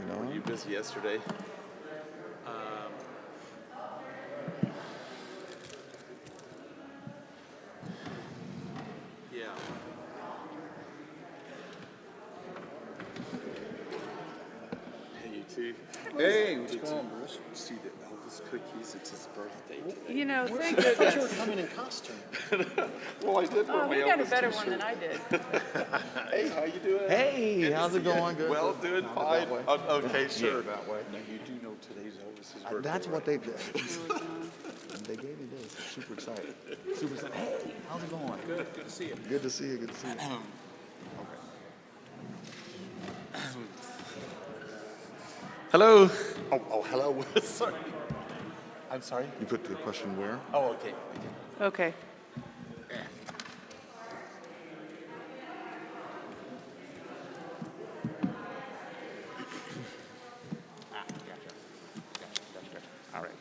You know? Were you busy yesterday? Yeah. Hey, you too. Hey, what's going on, Bruce? See the Elvis cookies? It's his birthday today. You know, thank I thought you were goodness. coming in costume. Well, I did wear Oh, my he got a Elvis better t-shirt. one than I did. Hey, how you doing? Hey, Good to how's it see you. going? Good. Well, doing Not fine. that way. Okay, sure. Yeah, that way. Now, you do know today's Elvis's birthday, That's what right? they did. They gave me this. I'm super excited. Super excited. Hey, how's it going? Good to see you. Good to see you. Good to see you. Hello. Oh, hello. Sorry. I'm sorry. You put the question where? Oh, okay. Okay. All right.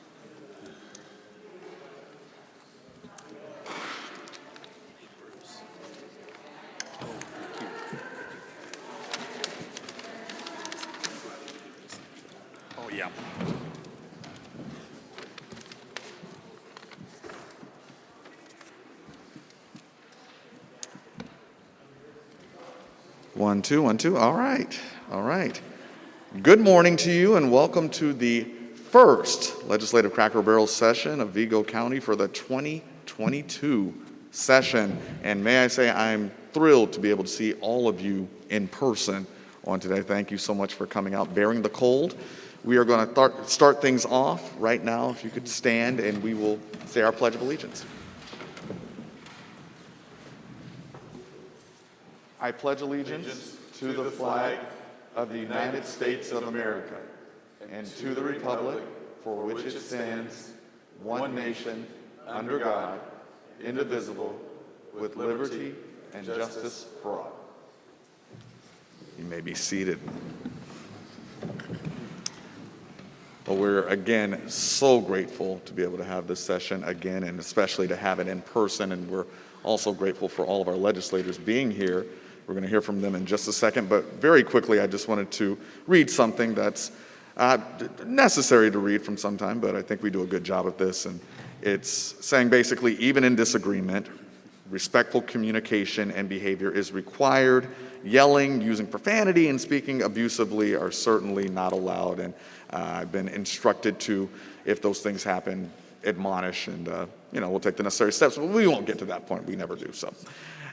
Oh, yeah. One, two, 1, 2. All right. All right. Good morning to you and welcome to the first Legislative Crackerbarrel session of Vigo County for the 2022 session. And may I say I'm thrilled to be able to see all of you in person on today. Thank you so much for coming out, bearing the cold. We are going to start things off right now. If you could stand and we will say our Pledge of Allegiance. I pledge allegiance to the flag of the United States of America and to the republic for which it stands, one nation, under God, indivisible, with liberty and justice for all. You may be seated. Well, we're again so grateful to be able to have this session again, and especially to have it in person, and we're also grateful for all of our legislators being here. We're going to hear from them in just a second, but very quickly, I just wanted to read something that's necessary to read from some time, but I think we do a good job of this, and it's saying basically, even in disagreement, respectful communication and behavior is required. Yelling, using profanity, and speaking abusively are certainly not allowed, and I've been instructed to, if those things happen, admonish, and we'll take the necessary steps, but we won't get to that point. We never do so.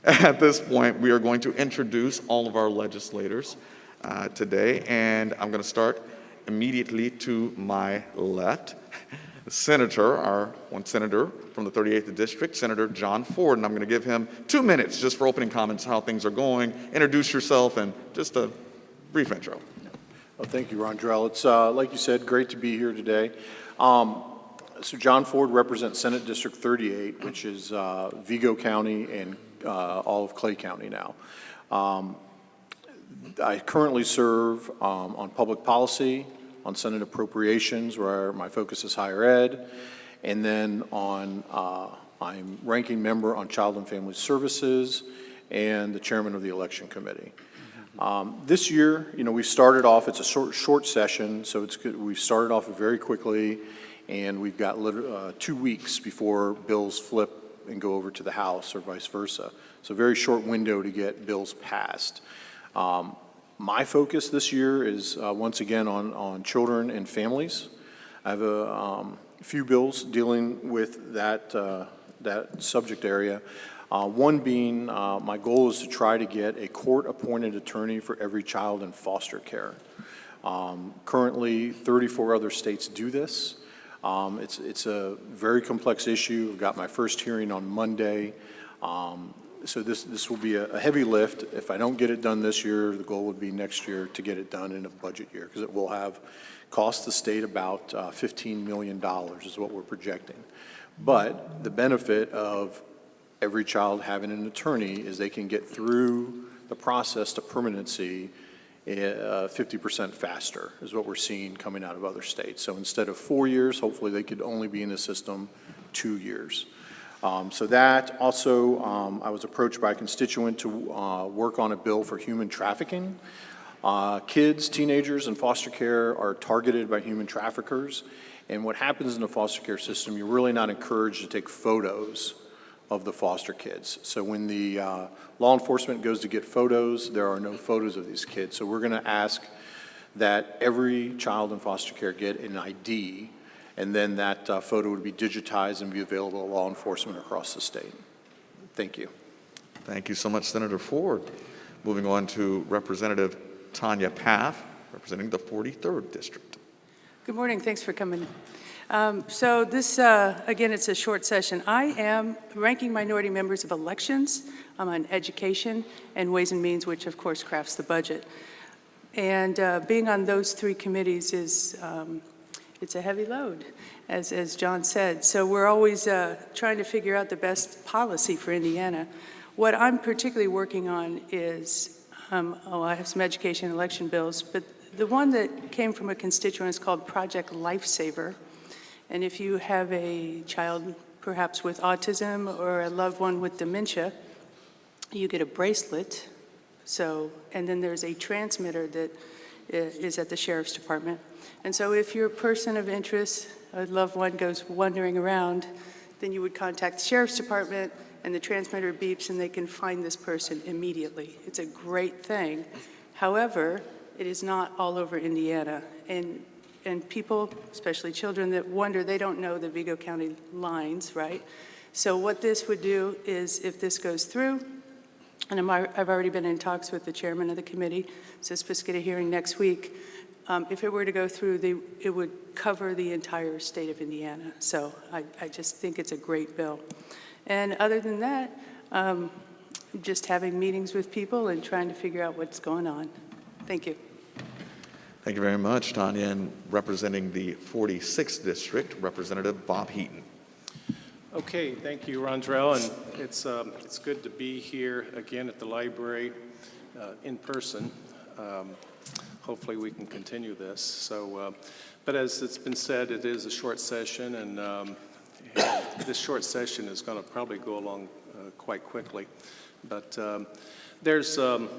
At this point, we are going to introduce all of our legislators today, and I'm going to start immediately to my left. Our one senator from the 38th District, Senator John Ford, and I'm going to give him 2 minutes just for opening comments, how things are going, introduce yourself, and just a brief intro. Well, thank you, Rondrell. It's, like you said, great to be here today. So John Ford represents Senate District 38, which is Vigo County and all of Clay County now. I currently serve on public policy, on Senate appropriations, where my focus is higher ed, and then on I'm ranking member on Child and Family Services and the chairman of the election committee. This year, we started off, it's a short session, so it's good. We started off very quickly, and we've got 2 weeks before bills flip and go over to the House or vice versa. So a very short window to get bills passed. My focus this year is once again on children and families. I have a few bills dealing with that subject area. One being, my goal is to try to get a court-appointed attorney for every child in foster care. Currently, 34 other states do this. It's a very complex issue. I've got my first hearing on Monday. So this will be a heavy lift. If I don't get it done this year, the goal would be next year to get it done in a budget year, because it will have cost the state about $15 million is what we're projecting. But the benefit of every child having an attorney is they can get through the process to permanency 50% faster is what we're seeing coming out of other states. So instead of 4 years, hopefully they could only be in the system 2 years. So that also, I was approached by a constituent to work on a bill for human trafficking. Kids, teenagers in foster care are targeted by human traffickers. And what happens in the foster care system, you're really not encouraged to take photos of the foster kids. So when the law enforcement goes to get photos, there are no photos of these kids. So we're going to ask that every child in foster care get an ID, and then that photo would be digitized and be available to law enforcement across the state. Thank you. Thank you so much, Senator Ford. Moving on to Representative Tanya Paff, representing the 43rd District. Good morning. Thanks for coming. So this, again, it's a short session. I am ranking minority members of elections. I'm on education and ways and means, which of course crafts the budget. And being on those three committees is, it's a heavy load, as John said. So we're always trying to figure out the best policy for Indiana. What I'm particularly working on is, I have some education and election bills, but the one that came from a constituent is called Project Lifesaver. And if you have a child perhaps with autism or a loved one with dementia, you get a bracelet. So, and then there's a transmitter that is at the Sheriff's Department. And so if you're a person of interest, a loved one goes wandering around, then you would contact the Sheriff's Department and the transmitter beeps and they can find this person immediately. It's a great thing. However, it is not all over Indiana. And people, especially children that wonder, they don't know the Vigo County lines, right? So what this would do is if this goes through, and I've already been in talks with the chairman of the committee, so it's supposed to get a hearing next week. If it were to go through, it would cover the entire state of Indiana. So I just think it's a great bill. And other than that, just having meetings with people and trying to figure out what's going on. Thank you. Thank you very much, Tanya. And representing the 46th District, Representative Bob Heaton. Okay, thank you, Rondrell, and it's good to be here again at the library in person. Hopefully we can continue this. So, but as it's been said, it is a short session, and this short session is going to probably go along quite quickly. But there's some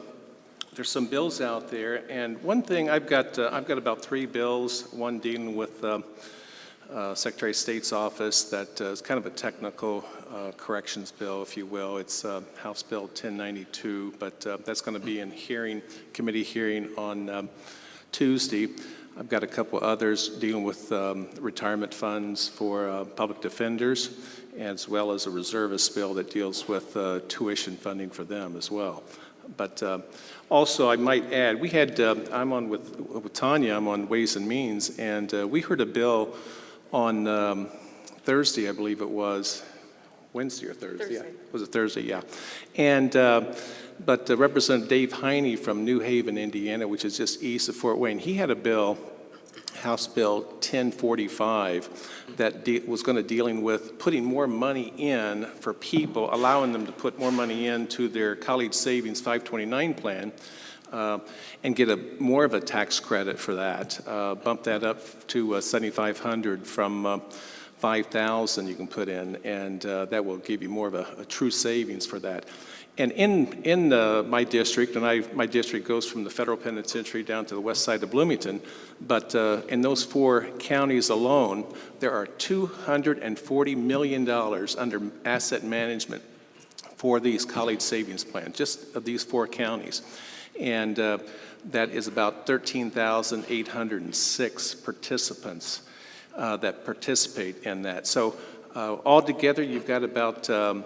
bills out there, and one thing I've got about 3 bills. One dealing with Secretary of State's office that is kind of a technical corrections bill, if you will. It's House Bill 1092, but that's going to be in committee hearing on Tuesday. I've got a couple others dealing with retirement funds for public defenders, as well as a reservist bill that deals with tuition funding for them as well. But also, I might add, we had, I'm on with Tanya, I'm on Ways and Means, and we heard a bill on Thursday, I believe it was, Wednesday or Thursday? Yeah. Was it Thursday? Yeah. And, but Representative Dave Heine from New Haven, Indiana, which is just east of Fort Wayne, he had a bill, House Bill 1045, that was going to dealing with putting more money in for people, allowing them to put more money into their college savings 529 plan, and get more of a tax credit for that. Bump that up to $7,500 from $5,000 you can put in, and that will give you more of a true savings for that. And in my district, and my district goes from the federal penitentiary down to the west side of Bloomington, but in those 4 counties alone, there are $240 million under asset management for these college savings plans, just of these 4 counties. And that is about 13,806 participants that participate in that. So altogether, you've got about, I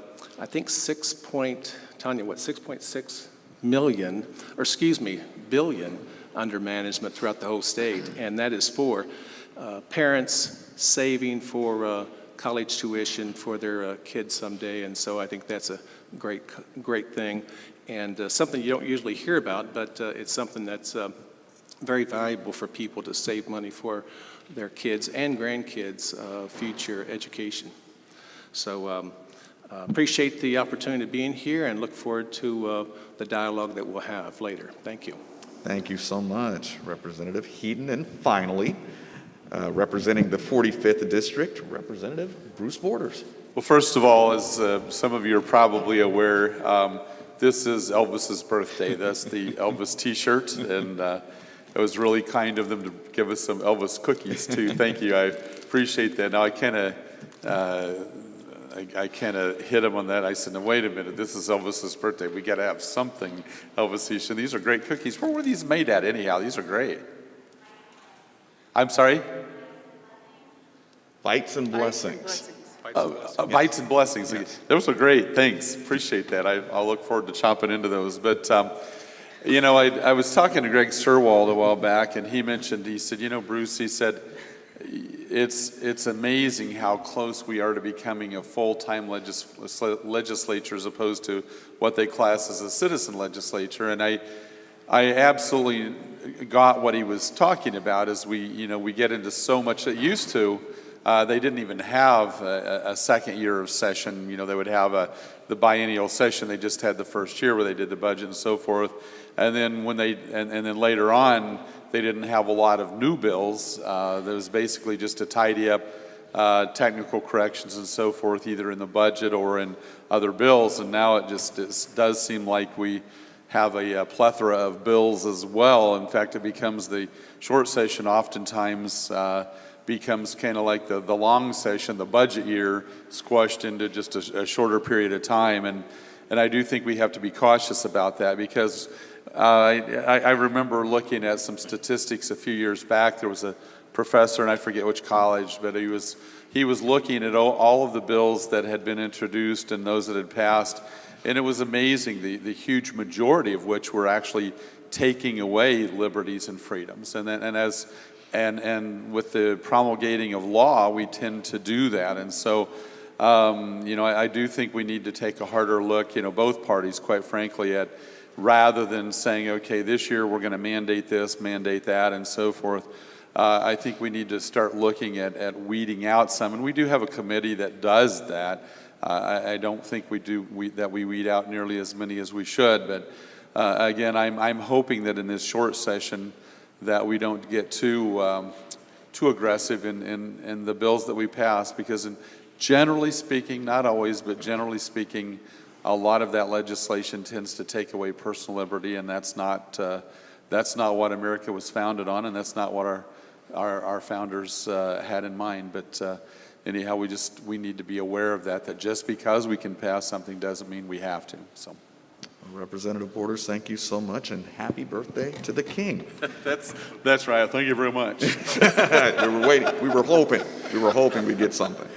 think, 6.6 million, or excuse me, billion under management throughout the whole state. And that is for parents saving for college tuition for their kids someday. And so I think that's a great thing. And something you don't usually hear about, but it's something that's very valuable for people to save money for their kids and grandkids' future education. So appreciate the opportunity of being here and look forward to the dialogue that we'll have later. Thank you. Thank you so much, Representative Heaton. And finally, representing the 45th District, Representative Bruce Borders. Well, first of all, as some of you are probably aware, This is Elvis's birthday. That's the Elvis T-shirt, and it was really kind of them to give us some Elvis cookies too. Thank you. I appreciate that. Now I kind of hit him on that. I said, "No, wait a minute. This is Elvis's birthday. We got to have something Elvis T-shirt. These are great cookies. Where were these made at anyhow? These are great." I'm sorry. Bites and blessings. Bites and blessings. Yes. Those are great. Thanks. Appreciate that. I'll look forward to chomping into those. But, you know, I was talking to Greg Sirwald a while back, and he said, you know, Bruce, he said, it's amazing how close we are to becoming a full-time legislature as opposed to what they class as a citizen legislature. And I absolutely got what he was talking about as we get into so much that used to. They didn't even have a second year of session. You know, they would have the biennial session. They just had the first year where they did the budget and so forth. And then and then later on, they didn't have a lot of new bills. There was basically just to tidy up technical corrections and so forth, either in the budget or in other bills. And now it does seem like we have a plethora of bills as well. In fact, it becomes the short session oftentimes becomes kind of like the long session, the budget year, squashed into just a shorter period of time. And I do think we have to be cautious about that because I remember looking at some statistics a few years back. There was a professor, and I forget which college, but he was looking at all of the bills that had been introduced and those that had passed. And it was amazing, the huge majority of which were actually taking away liberties and freedoms. And with the promulgating of law, we tend to do that. And so, you know, I do think we need to take a harder look, you know, both parties, quite frankly, at rather than saying, okay, this year we're going to mandate this, mandate that, and so forth. I think we need to start looking at weeding out some. And we do have a committee that does that. I don't think we weed out nearly as many as we should. But again, I'm hoping that in this short session, that we don't get too aggressive in the bills that we pass, because generally speaking, not always, but generally speaking, a lot of that legislation tends to take away personal liberty, and that's not what America was founded on, and that's not what our founders had in mind. But anyhow, we need to be aware of that just because we can pass something doesn't mean we have to. So. Representative Borders, thank you so much, and happy birthday to the King. That's right. Thank you very much. We were waiting. We were hoping we'd get something.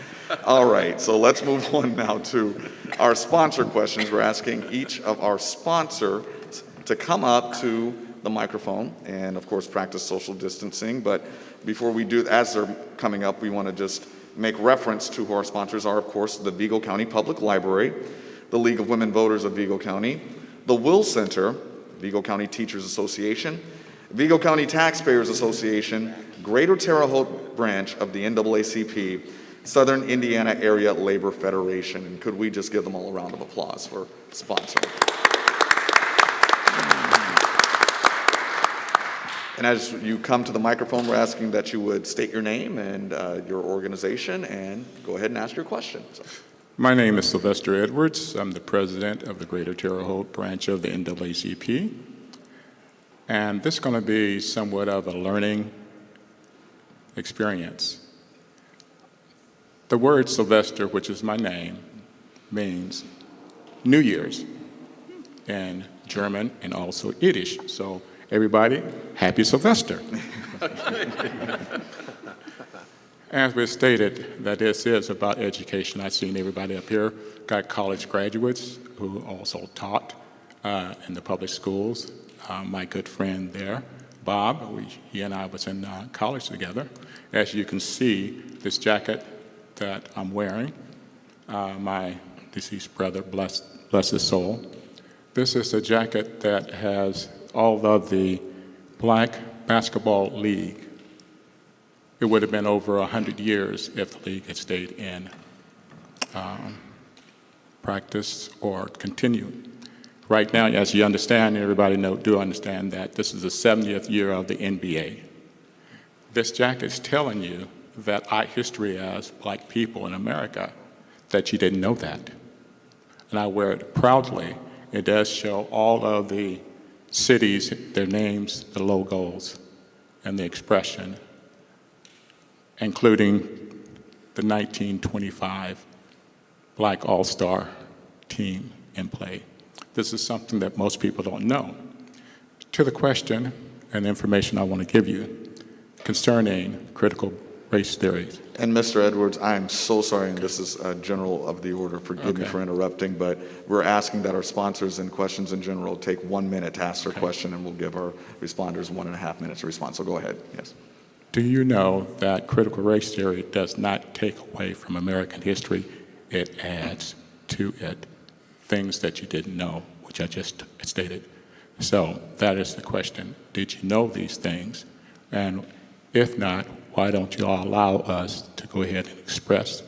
All right, so let's move on now to our sponsor questions. We're asking each of our sponsors to come up to the microphone and, of course, practice social distancing. But before we do, as they're coming up, we want to just make reference to who our sponsors are, of course, the Vigo County Public Library, the League of Women Voters of Vigo County, the Will Center, Vigo County Teachers Association, Vigo County Taxpayers Association, Greater Terre Haute branch of the NAACP, Southern Indiana Area Labor Federation. And could we just give them all a round of applause for sponsoring? And as you come to the microphone, we're asking that you would state your name and your organization and go ahead and ask your question. So. My name is Sylvester Edwards. I'm the president of the Greater Terre Haute branch of the NAACP. And this is going to be somewhat of a learning experience. The word Sylvester, which is my name, means New Year's in German and also Yiddish. So everybody, happy Sylvester. As we stated, that this is about education. I've seen everybody up here, got college graduates who also taught in the public schools. My good friend there, Bob, he and I was in college together. As you can see, this jacket that I'm wearing, my deceased brother, bless his soul. This is a jacket that has all of the Black Basketball League. It would have been over 100 years if the league had stayed in practice or continued. Right now, as you understand, everybody do understand that this is the 70th year of the NBA. This jacket is telling you that our history as Black people in America, that you didn't know that. And I wear it proudly it does show all of the cities, their names, the logos, and the expression, including the 1925 Black All-Star team in play. This is something that most people don't know. To the question and the information I want to give you concerning critical race theories. And Mr. Edwards, I'm so sorry, and this is general of the order, forgive me for interrupting, but we're asking that our sponsors and questions in general take 1 minute to ask their question, and we'll give our responders 1.5 minutes to respond. So go ahead, yes. Do you know that critical race theory does not take away from American history? It adds to it things that you didn't know, which I just stated. So that is the question. Did you know these things? And if not, why don't you all allow us to go ahead and express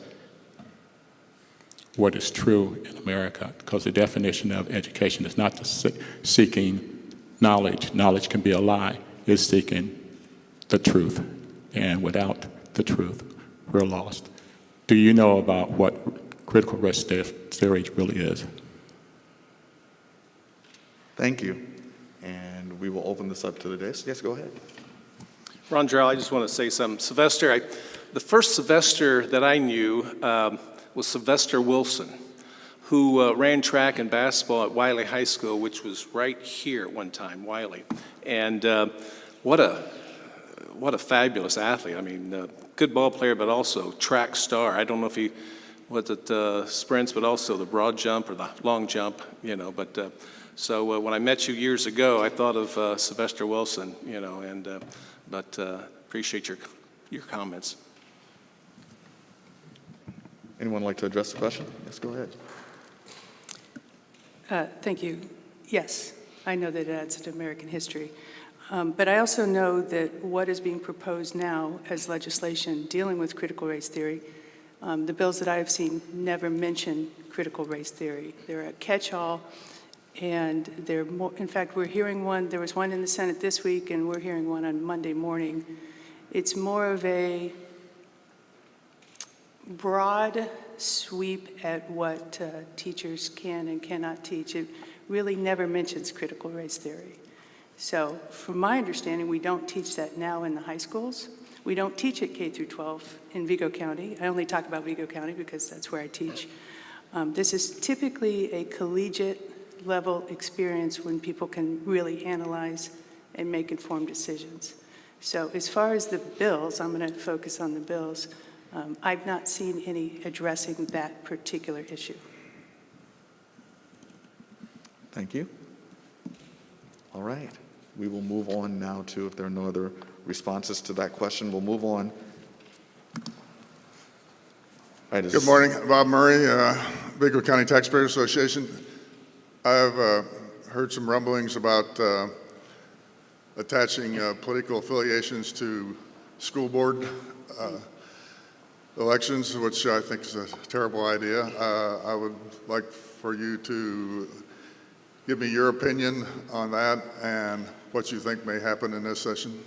what is true in America? Because the definition of education is not seeking knowledge. Knowledge can be a lie. It's seeking the truth. And without the truth, we're lost. Do you know about what critical race theory really is? Thank you. And we will open this up to the dais. Yes, go ahead. Rondrell, I just want to say something. Sylvester, the first Sylvester that I knew was Sylvester Wilson, who ran track and basketball at Wiley High School, which was right here at one time, Wiley. And what a fabulous athlete. I mean, good ball player, but also track star. I don't know if he was at sprints, but also the broad jump or the long jump, you know. But so when I met you years ago, I thought of Sylvester Wilson, you know, and but appreciate your comments. Anyone like to address the question? Yes, go ahead. Thank you. Yes, I know that it adds to American history. But I also know that what is being proposed now as legislation dealing with critical race theory, the bills that I have seen never mention critical race theory. They're a catch-all, and they're more, in fact, we're hearing one, there was one in the Senate this week, and we're hearing one on Monday morning. It's more of a broad sweep at what teachers can and cannot teach. It really never mentions critical race theory. So from my understanding, we don't teach that now in the high schools. We don't teach it K through 12 in Vigo County. I only talk about Vigo County because that's where I teach. This is typically a collegiate level experience when people can really analyze and make informed decisions. So as far as the bills, I'm going to focus on the bills. I've not seen any addressing that particular issue. Thank you. All right. We will move on now to, if there are no other responses to that question, we'll move on. All right, Good morning, Bob Murray, Vigo County Taxpayer Association. I've heard some rumblings about attaching political affiliations to school board elections, which I think is a terrible idea. I would like for you to give me your opinion on that and what you think may happen in this session.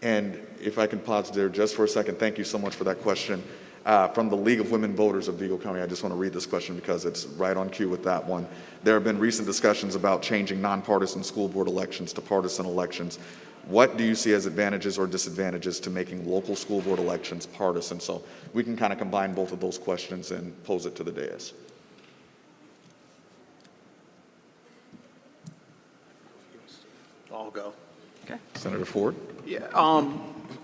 And if I can pause there just for a second, thank you so much for that question. From the League of Women Voters of Vigo County, I just want to read this question because it's right on cue with that one. There have been recent discussions about changing nonpartisan school board elections to partisan elections. What do you see as advantages or disadvantages to making local school board elections partisan? So we can kind of combine both of those questions and pose it to the dais. I'll go. Okay. Senator Ford? Yeah,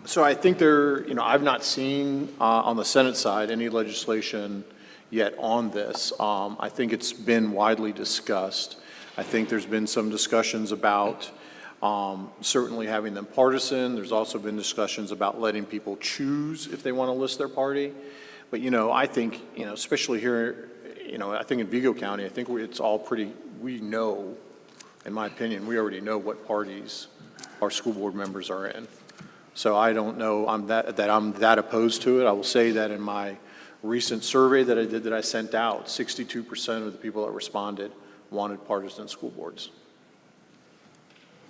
so I think I've not seen on the Senate side any legislation yet on this. I think it's been widely discussed. I think there's been some discussions about certainly having them partisan. There's also been discussions about letting people choose if they want to list their party. But, I think, especially here, I think in Vigo County, I think it's all we know, in my opinion, we already know what parties our school board members are in. So I don't know I'm that opposed to it. I will say that in my recent survey that I did that I sent out, 62% of the people that responded wanted partisan school boards.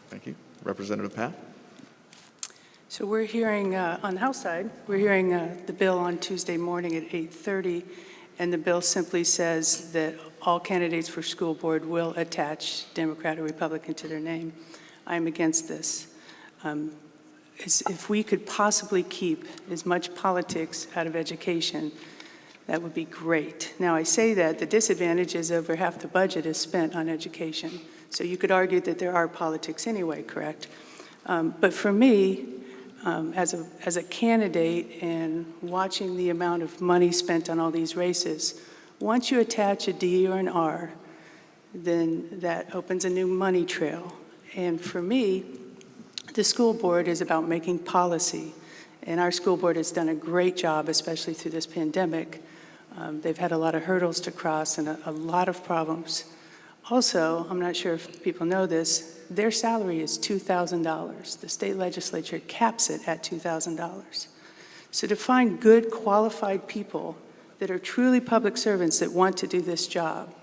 Thank you. Representative Pat? So we're hearing, on the House side, we're hearing the bill on Tuesday morning at 8:30, and the bill simply says that all candidates for school board will attach Democrat or Republican to their name. I'm against this. If we could possibly keep as much politics out of education, that would be great. Now, I say that the disadvantage is over half the budget is spent on education. So you could argue that there are politics anyway, correct? But for me, as a candidate and watching the amount of money spent on all these races, once you attach a D or an R, then that opens a new money trail. And for me, the school board is about making policy. And our school board has done a great job, especially through this pandemic. They've had a lot of hurdles to cross and a lot of problems. Also, I'm not sure if people know this, their salary is $2,000. The state legislature caps it at $2,000. So to find good, qualified people that are truly public servants that want to do this job,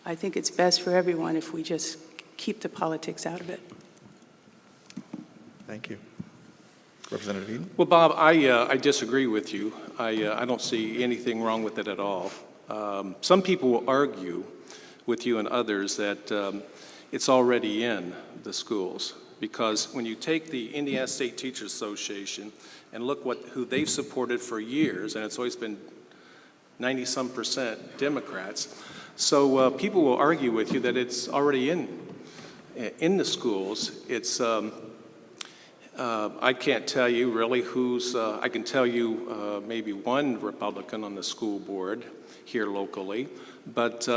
I think it's best for everyone if we just keep the politics out of it. Thank you. Representative Eden? Well, Bob, I disagree with you. I don't see anything wrong with it at all. Some people will argue with you and others that it's already in the schools, because when you take the Indiana State Teachers Association and look who they've supported for years, and it's always been 90-some% Democrats, so people will argue with you that it's already in the schools. It's I can't tell you really who's, I can tell you maybe one Republican on the school board here locally, but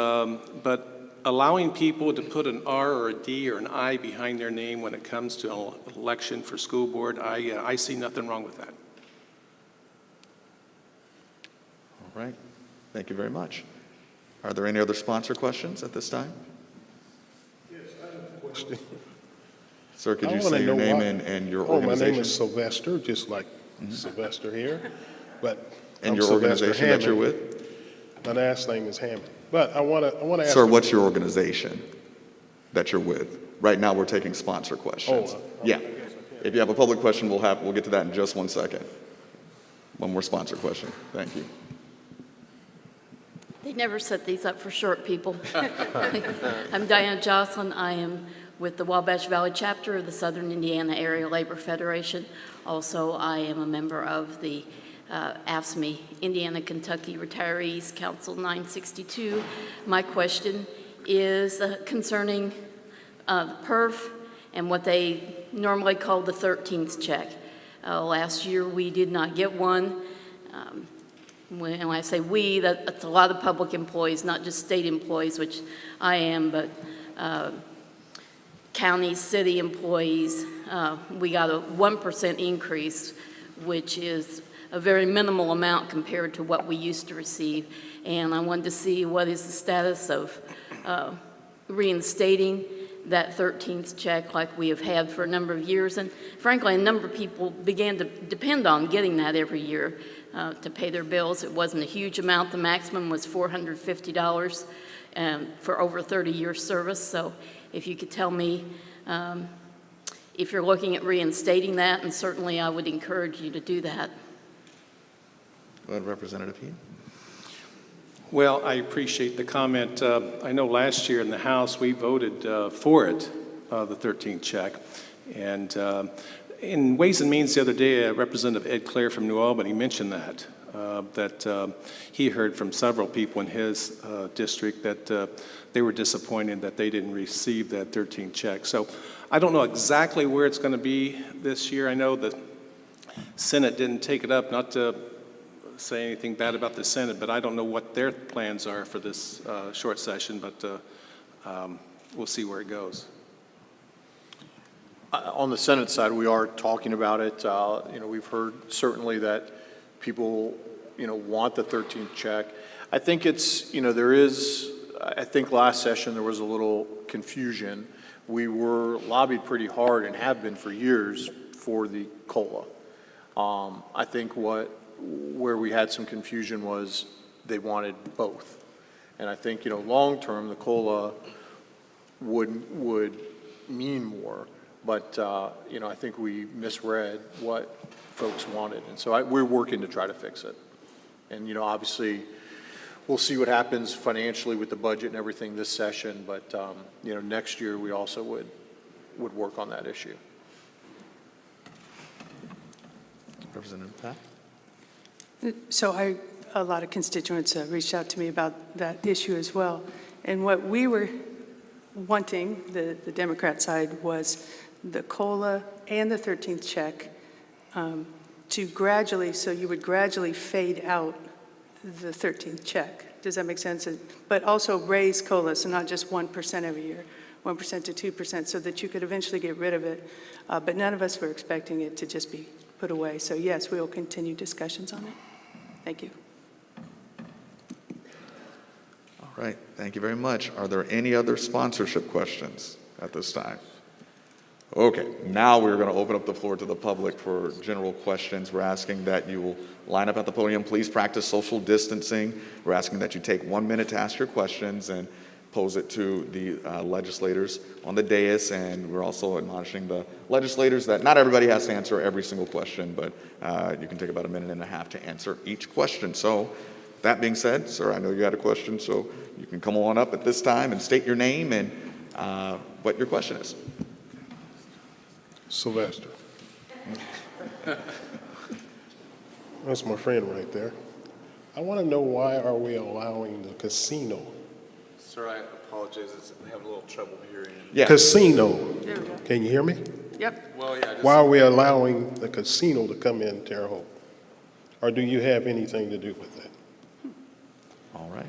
allowing people to put an R or a D or an I behind their name when it comes to an election for school board, I see nothing wrong with that. All right. Thank you very much. Are there any other sponsor questions at this time? Yes, I have a question. Sir, could I you wanna say your know name why- and your Oh, my organization? name is Sylvester, just like Sylvester here, but And I'm your Sylvester organization that you're Hammond. with? My last name is Hammond. But I want to ask. Sir, what's your organization that you're with? Right now, we're taking sponsor questions. Yeah. If you have a public question, we'll get to that in just 1 second. One more sponsor question. Thank you. They never set these up for short people. I'm Diana Jocelyn. I am with the Wabash Valley Chapter of the Southern Indiana Area Labor Federation. Also, I am a member of the AFSCME, Indiana Kentucky Retirees Council 962. My question is concerning the PERF and what they normally call the 13th check. Last year, we did not get one. When I say we, that's a lot of public employees, not just state employees, which I am, but county, city employees. We got a 1% increase, which is a very minimal amount compared to what we used to receive. And I wanted to see what is the status of reinstating that 13th check like we have had for a number of years. And frankly, a number of people began to depend on getting that every year to pay their bills. It wasn't a huge amount. The maximum was $450 for over 30 years service. So if you could tell me if you're looking at reinstating that, and certainly I would encourage you to do that. Go ahead, Representative Heath. Well, I appreciate the comment. I know last year in the House we voted for it, the 13th check. And in Ways and Means the other day, Representative Ed Clare from New Albany mentioned that he heard from several people in his district that they were disappointed that they didn't receive that 13th check. So I don't know exactly where it's going to be this year. I know the Senate didn't take it up, not to say anything bad about the Senate, but I don't know what their plans are for this short session, but we'll see where it goes. On the Senate side, we are talking about it. We've heard certainly that people, want the 13th check. I think it's, I think last session there was a little confusion. We were lobbied pretty hard and have been for years for the COLA. I think where we had some confusion was they wanted both. And I think, long term, the COLA would mean more. But, I think we misread what folks wanted. And so we're working to try to fix it. And, obviously, we'll see what happens financially with the budget and everything this session, but, next year we also would work on that issue. Representative Pat? So a lot of constituents reached out to me about that issue as well. And what we were wanting, the Democrat side, was the COLA and the 13th check to gradually, so you would gradually fade out the 13th check. Does that make sense? But also raise COLA, so not just 1% every year, 1% to 2%, so that you could eventually get rid of it. But none of us were expecting it to just be put away. So yes, we will continue discussions on it. Thank you. All right, thank you very much. Are there any other sponsorship questions at this time? Okay, now we're going to open up the floor to the public for general questions. We're asking that you will line up at the podium. Please practice social distancing. We're asking that you take 1 minute to ask your questions and pose it to the legislators on the dais. And we're also admonishing the legislators that not everybody has to answer every single question, but you can take about 1.5 minutes to answer each question. So that being said, sir, I know you had a question, so you can come on up at this time and state your name and what your question is. Sylvester. That's my friend right there. I want to know, why are we allowing the casino? Sir, I apologize. I have a little trouble hearing. Yeah. Casino. There we go. Can you hear me? Yep. Well, yeah. Why are we allowing the casino to come in Terre Haute? Or do you have anything to do with that? All right.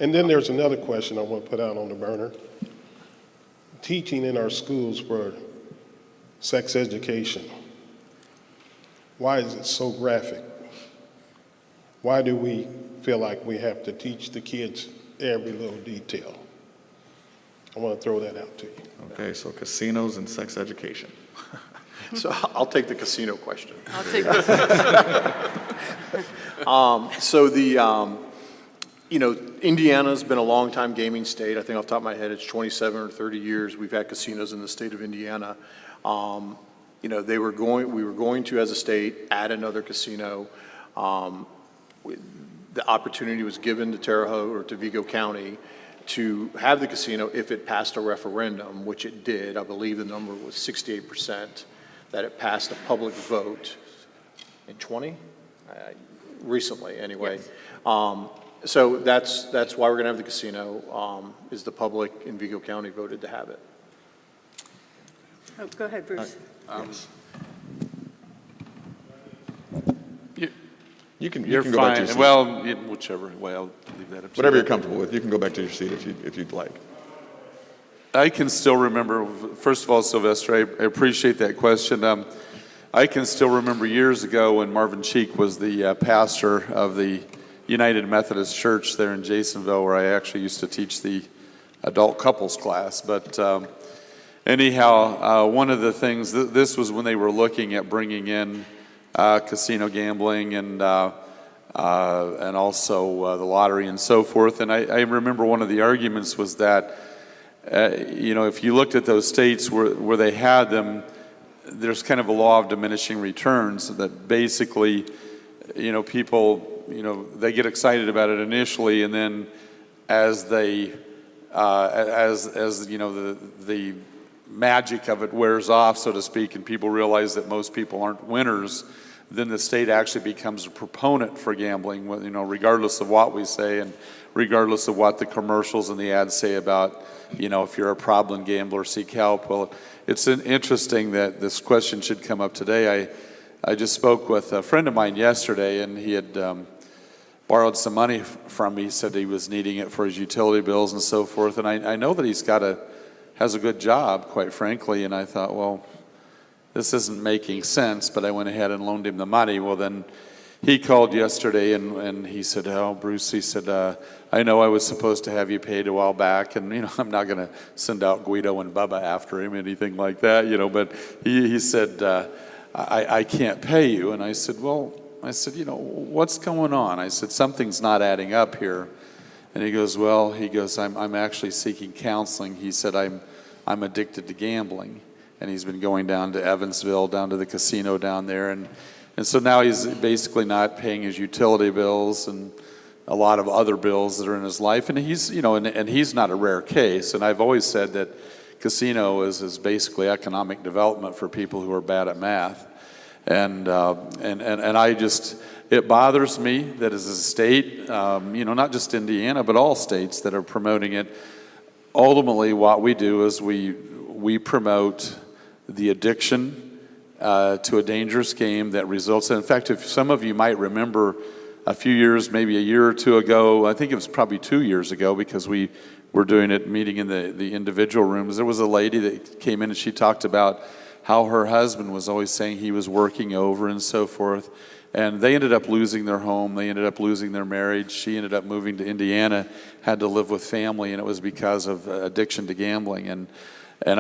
And then there's another question I want to put out on the burner. Teaching in our schools for sex education. Why is it so graphic? Why do we feel like we have to teach the kids every little detail? I want to throw that out to you. Okay, so casinos and sex education. So I'll take the casino question. I'll take this. Indiana's been a long-time gaming state. I think off the top of my head, it's 27 or 30 years we've had casinos in the state of Indiana. We were going to, as a state, add another casino. The opportunity was given to Terre Haute or to Vigo County to have the casino if it passed a referendum, which it did. I believe the number was 68%, that it passed a public vote in 20? Recently, anyway. Yes. So that's why we're going to have the casino, is the public in Vigo County voted to have it. Oh, go ahead, Bruce. Yes. You can You're go back to your fine. seat. Well, whichever way, I'll leave that up to you. Whatever you're comfortable with, you can go back to your seat if you'd like. I can still remember, first of all, Sylvester, I appreciate that question. I can still remember years ago when Marvin Cheek was the pastor of the United Methodist Church there in Jasonville, where I actually used to teach the adult couples class. But anyhow, one of the things, this was when they were looking at bringing in casino gambling and also the lottery and so forth. And I remember one of the arguments was that, if you looked at those states where they had them, there's kind of a law of diminishing returns that basically, people, they get excited about it initially, and then as they, the magic of it wears off, so to speak, and people realize that most people aren't winners, then the state actually becomes a proponent for gambling, regardless of what we say and regardless of what the commercials and the ads say about, if you're a problem gambler, seek help. Well, it's interesting that this question should come up today. I just spoke with a friend of mine yesterday, and he had borrowed some money from me. He said he was needing it for his utility bills and so forth. And I know that he's has a good job, quite frankly. And I thought, well, this isn't making sense, but I went ahead and loaned him the money. Well, then he called yesterday and he said, oh, Bruce, he said, I know I was supposed to have you paid a while back, and, I'm not going to send out Guido and Bubba after him, anything like that, but he said, I can't pay you. And I said, what's going on? I said, something's not adding up here. And he goes, I'm actually seeking counseling. He said, I'm addicted to gambling. And he's been going down to Evansville, down to the casino down there. And so now he's basically not paying his utility bills and a lot of other bills that are in his life. And he's, you know, and he's not a rare case. And I've always said that casino is basically economic development for people who are bad at math. And I just, it bothers me that as a state, you know, not just Indiana, but all states that are promoting it. Ultimately, what we do is we promote the addiction to a dangerous game that results in fact, if some of you might remember a few years, maybe a year or two ago, I think it was probably 2 years ago because we were doing it, meeting in the individual rooms, there was a lady that came in and she talked about how her husband was always saying he was working over and so forth. And they ended up losing their home. They ended up losing their marriage. She ended up moving to Indiana, had to live with family, and it was because of addiction to gambling. And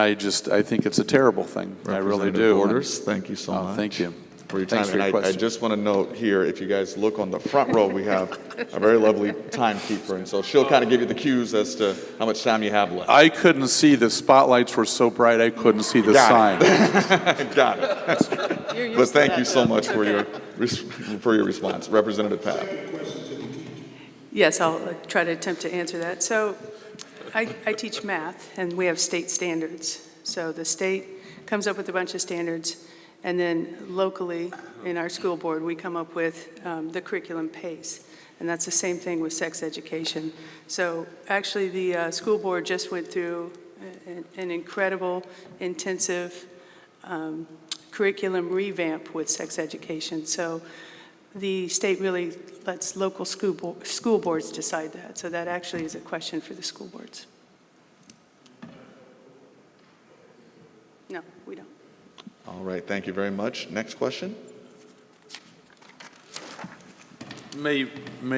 I think it's a terrible thing. I really do. Borders, thank you so much. Thank you. For your Thanks time. for your And I question. just want to note here, if you guys look on the front row, we have a very lovely timekeeper. And so she'll kind of give you the cues as to how much time you have left. I couldn't see. The spotlights were so bright, I couldn't see the sign. Got it. But thank you so much for your response. Representative Papp. Yes, I'll try to attempt to answer that. So I teach math, and we have state standards. So the state comes up with a bunch of standards, and then locally in our school board, we come up with the curriculum PACE. And that's the same thing with sex education. So actually the school board just went through an incredible, intensive curriculum revamp with sex education. So the state really lets local school boards decide that. So that actually is a question for the school boards. No, we don't. All right, thank you very much. Next question. May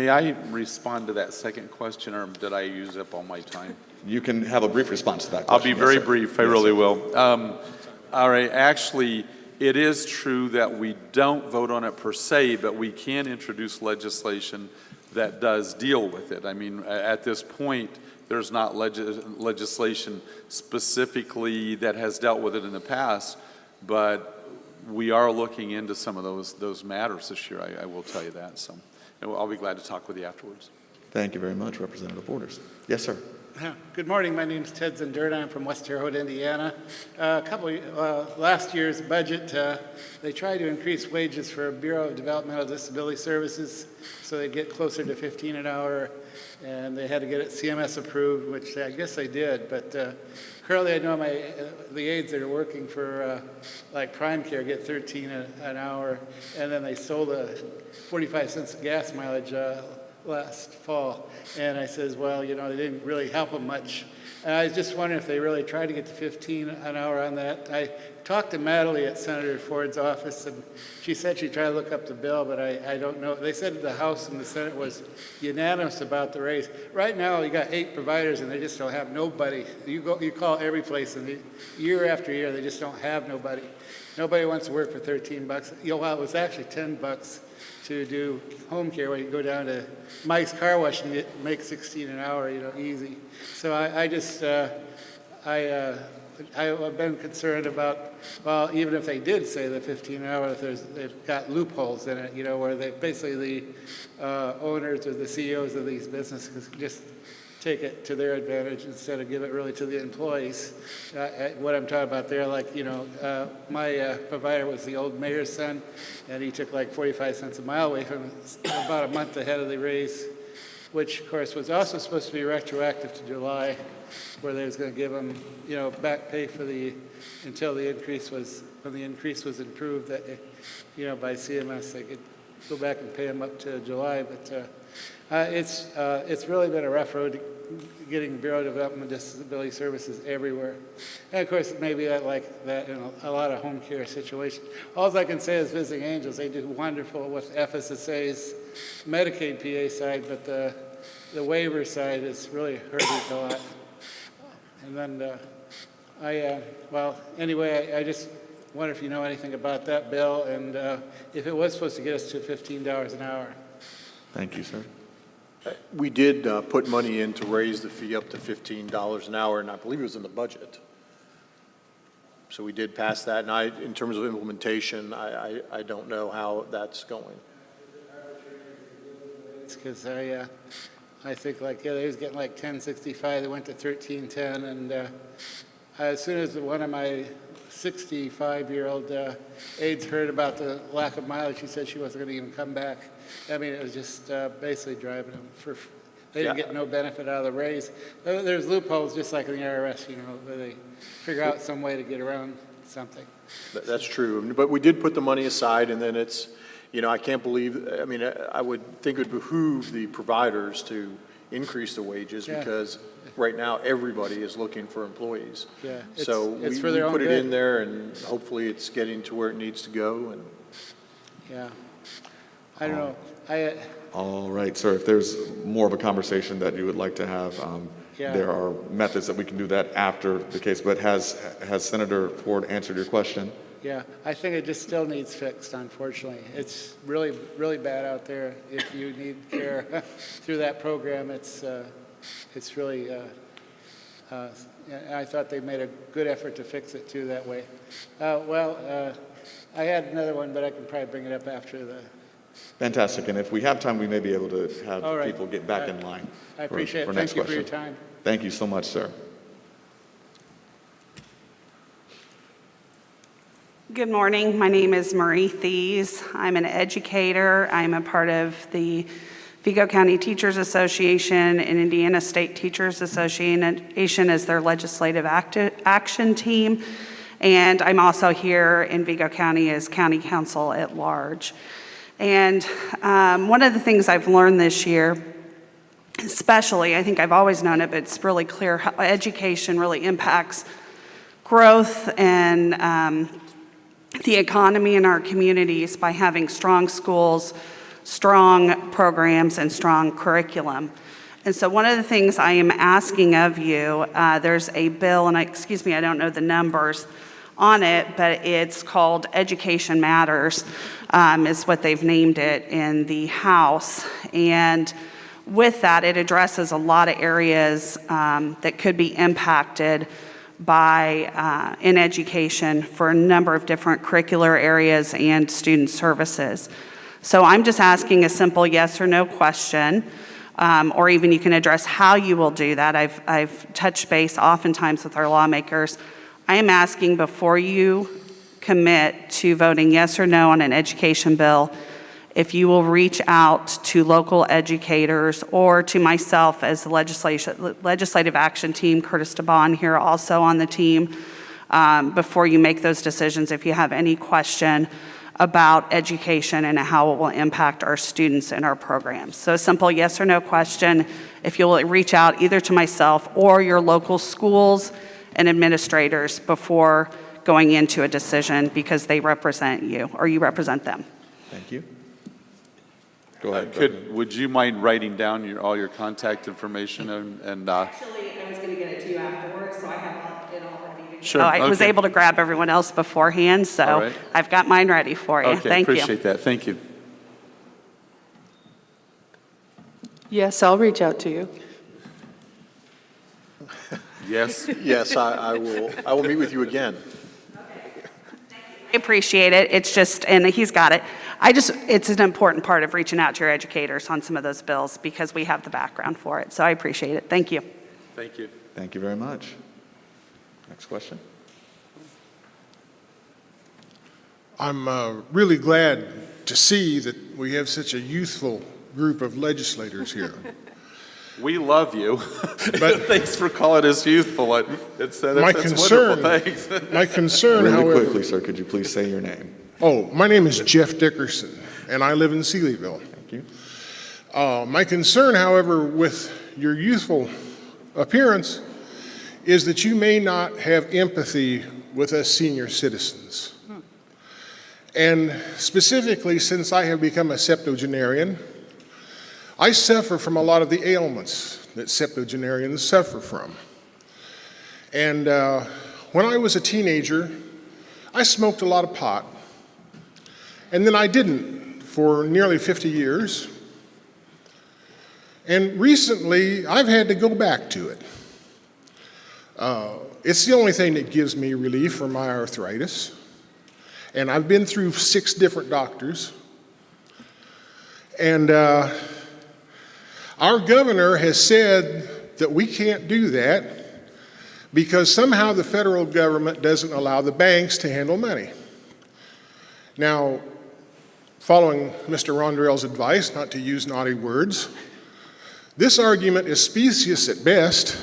I respond to that second question, or did I use up all my time? You can have a brief response to that I'll question. be very Yes, sir. brief. I Yes, really sir. will. All right. Actually, it is true that we don't vote on it per se, but we can introduce legislation that does deal with it. I mean, at this point, there's not legislation specifically that has dealt with it in the past, but we are looking into some of those matters this year. I will tell you that. So I'll be glad to talk with you afterwards. Thank you very much, Representative Borders. Yes, sir. Good morning. My name is Ted Zenderda. I'm from West Terre Haute, Indiana. Last year's budget, they tried to increase wages for Bureau of Developmental Disability Services so they get closer to $15 an hour, and they had to get it CMS approved, which I guess they did. But currently, I know the aides that are working for like Prime Care get $13 an hour, and then they sold a 45 cents gas mileage last fall. And I says, well, you know, they didn't really help them much. And I was just wondering if they really tried to get to 15 an hour on that. I talked to Madeline at Senator Ford's office, and she said she tried to look up the bill, but I don't know. They said the House and the Senate was unanimous about the raise. Right now, you got 8 providers, and they just don't have nobody. You call every place, and year after year, they just don't have nobody. Nobody wants to work for $13. You know, well, it was actually $10 to do home care, where you go down to Mike's Car Wash and make $16 an hour, you know, easy. So I've been concerned about, well, even if they did say the 15 an hour, if they've got loopholes in it, you know, where they basically the owners or the CEOs of these businesses just take it to their advantage instead of give it really to the employees. What I'm talking about there, like, you know, my provider was the old mayor's son, and he took like 45 cents a mile away from about a month ahead of the raise, which of course was also supposed to be retroactive to July, where they was going to give them, you know, back pay for until the increase was, when the increase was improved, that, you know, by CMS, they could go back and pay them up to July. But it's really been a rough road getting Bureau of Development Disability Services everywhere. And of course, maybe like that in a lot of home care situations. All I can say is Visiting Angels, they do wonderful with FSSA's Medicaid PA side, but the waiver side is really hurting a lot. And then well, anyway, I just wonder if you know anything about that bill, and if it was supposed to get us to $15 an hour. Thank you, sir. We did put money in to raise the fee up to $15 an hour, and I believe it was in the budget. So we did pass that, and in terms of implementation, I don't know how that's going. rates, because I think like, yeah, they was getting like 1065, they went to 1310, and as soon as one of my 65-year-old aides heard about the lack of mileage, she said she wasn't going to even come back. I mean, it was just basically driving them for, they didn't get no benefit out of the raise. There's loopholes just like in the IRS, you know, where they figure out some way to get around something. That's true, but we did put the money aside, and then it's, you know, I can't believe, I mean, I would think it would behoove the providers to increase the wages Yeah. because right now everybody is looking for employees. Yeah, So it's we for their own put it good. in there, and hopefully it's getting to where it needs to go. And Yeah. I don't know. All right, sir, if there's more of a conversation that you would like to have, Yeah. there are methods that we can do that after the case, but has Senator Ford answered your question? Yeah, I think it just still needs fixed, unfortunately. It's really, really bad out there. If you need care through that program, it's really, I thought they made a good effort to fix it too that way. I had another one, but I can probably bring it up after the. Fantastic, and if we have time, we may be able to have All right. people get back in line. I appreciate it. for Thank next you for your question. time. Thank you so much, sir. Good morning. My name is Marie Thies. I'm an educator. I'm a part of the Vigo County Teachers Association and Indiana State Teachers Association as their legislative action team. And I'm also here in Vigo County as county counsel at large. And one of the things I've learned this year, especially, I think I've always known it, but it's really clear how education really impacts growth and the economy in our communities by having strong schools, strong programs, and strong curriculum. And so one of the things I am asking of you, there's a bill, and excuse me, I don't know the numbers on it, but it's called Education Matters, is what they've named it in the House. And with that, it addresses a lot of areas that could be impacted by in education for a number of different curricular areas and student services. So I'm just asking a simple yes or no question, or even you can address how you will do that. I've touched base oftentimes with our lawmakers. I am asking before you commit to voting yes or no on an education bill, if you will reach out to local educators or to myself as the legislative action team, Curtis DeBon here also on the team, before you make those decisions, if you have any question about education and how it will impact our students and our programs. So a simple yes or no question, if you'll reach out either to myself or your local schools and administrators before going into a decision because they represent you or you represent them. Thank you. Go ahead. Would you mind writing down all your contact information and Actually, I was going to get it to you afterwards, so I have it all ready. Sure, So I was okay. able to grab everyone else beforehand, so All right. I've got mine ready for you. Okay, Thank you. appreciate that. Thank you. Yes, I'll reach out to you. Yes. yes, I will meet with you again. I appreciate it. It's just, and he's got it. It's an important part of reaching out to your educators on some of those bills because we have the background for it. So I appreciate it. Thank you. Thank you. Thank you very much. Next question. I'm really glad to see that we have such a youthful group of legislators here. We love you. But thanks for calling us youthful. That's concern, wonderful. Thanks. my concern, Really however, quickly, sir, could you please say your name? oh, my name is Jeff Dickerson, and I live in Sealyville. Thank you. My concern, however, with your youthful appearance is that you may not have empathy with us senior citizens. And specifically, since I have become a septuagenarian, I suffer from a lot of the ailments that septuagenarians suffer from. And when I was a teenager, I smoked a lot of pot. And then I didn't for nearly 50 years. And recently, I've had to go back to it. It's the only thing that gives me relief from my arthritis. And I've been through 6 different doctors. And Our governor has said that we can't do that because somehow the federal government doesn't allow the banks to handle money. Now, following Mr. Rondrell's advice not to use naughty words, this argument is specious at best,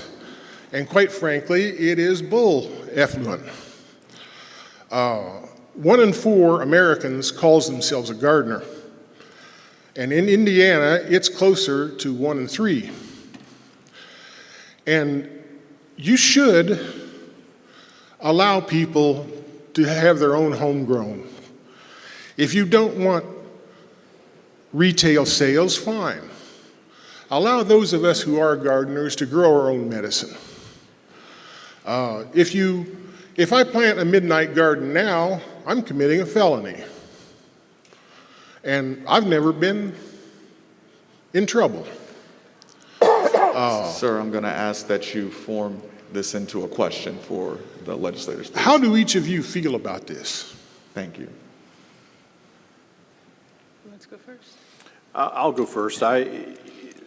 and quite frankly, it is bull effluent. 1 in 4 Americans calls themselves a gardener, and in Indiana, it's closer to 1 in 3. And you should allow people to have their own homegrown. If you don't want retail sales, fine. Allow those of us who are gardeners to grow our own medicine. If I plant a midnight garden now, I'm committing a felony. And I've never been in trouble. Sir, I'm going to ask that you form this into a question for the legislators. Please. How do each of you feel about this? Thank you. Let's go first. I'll go first.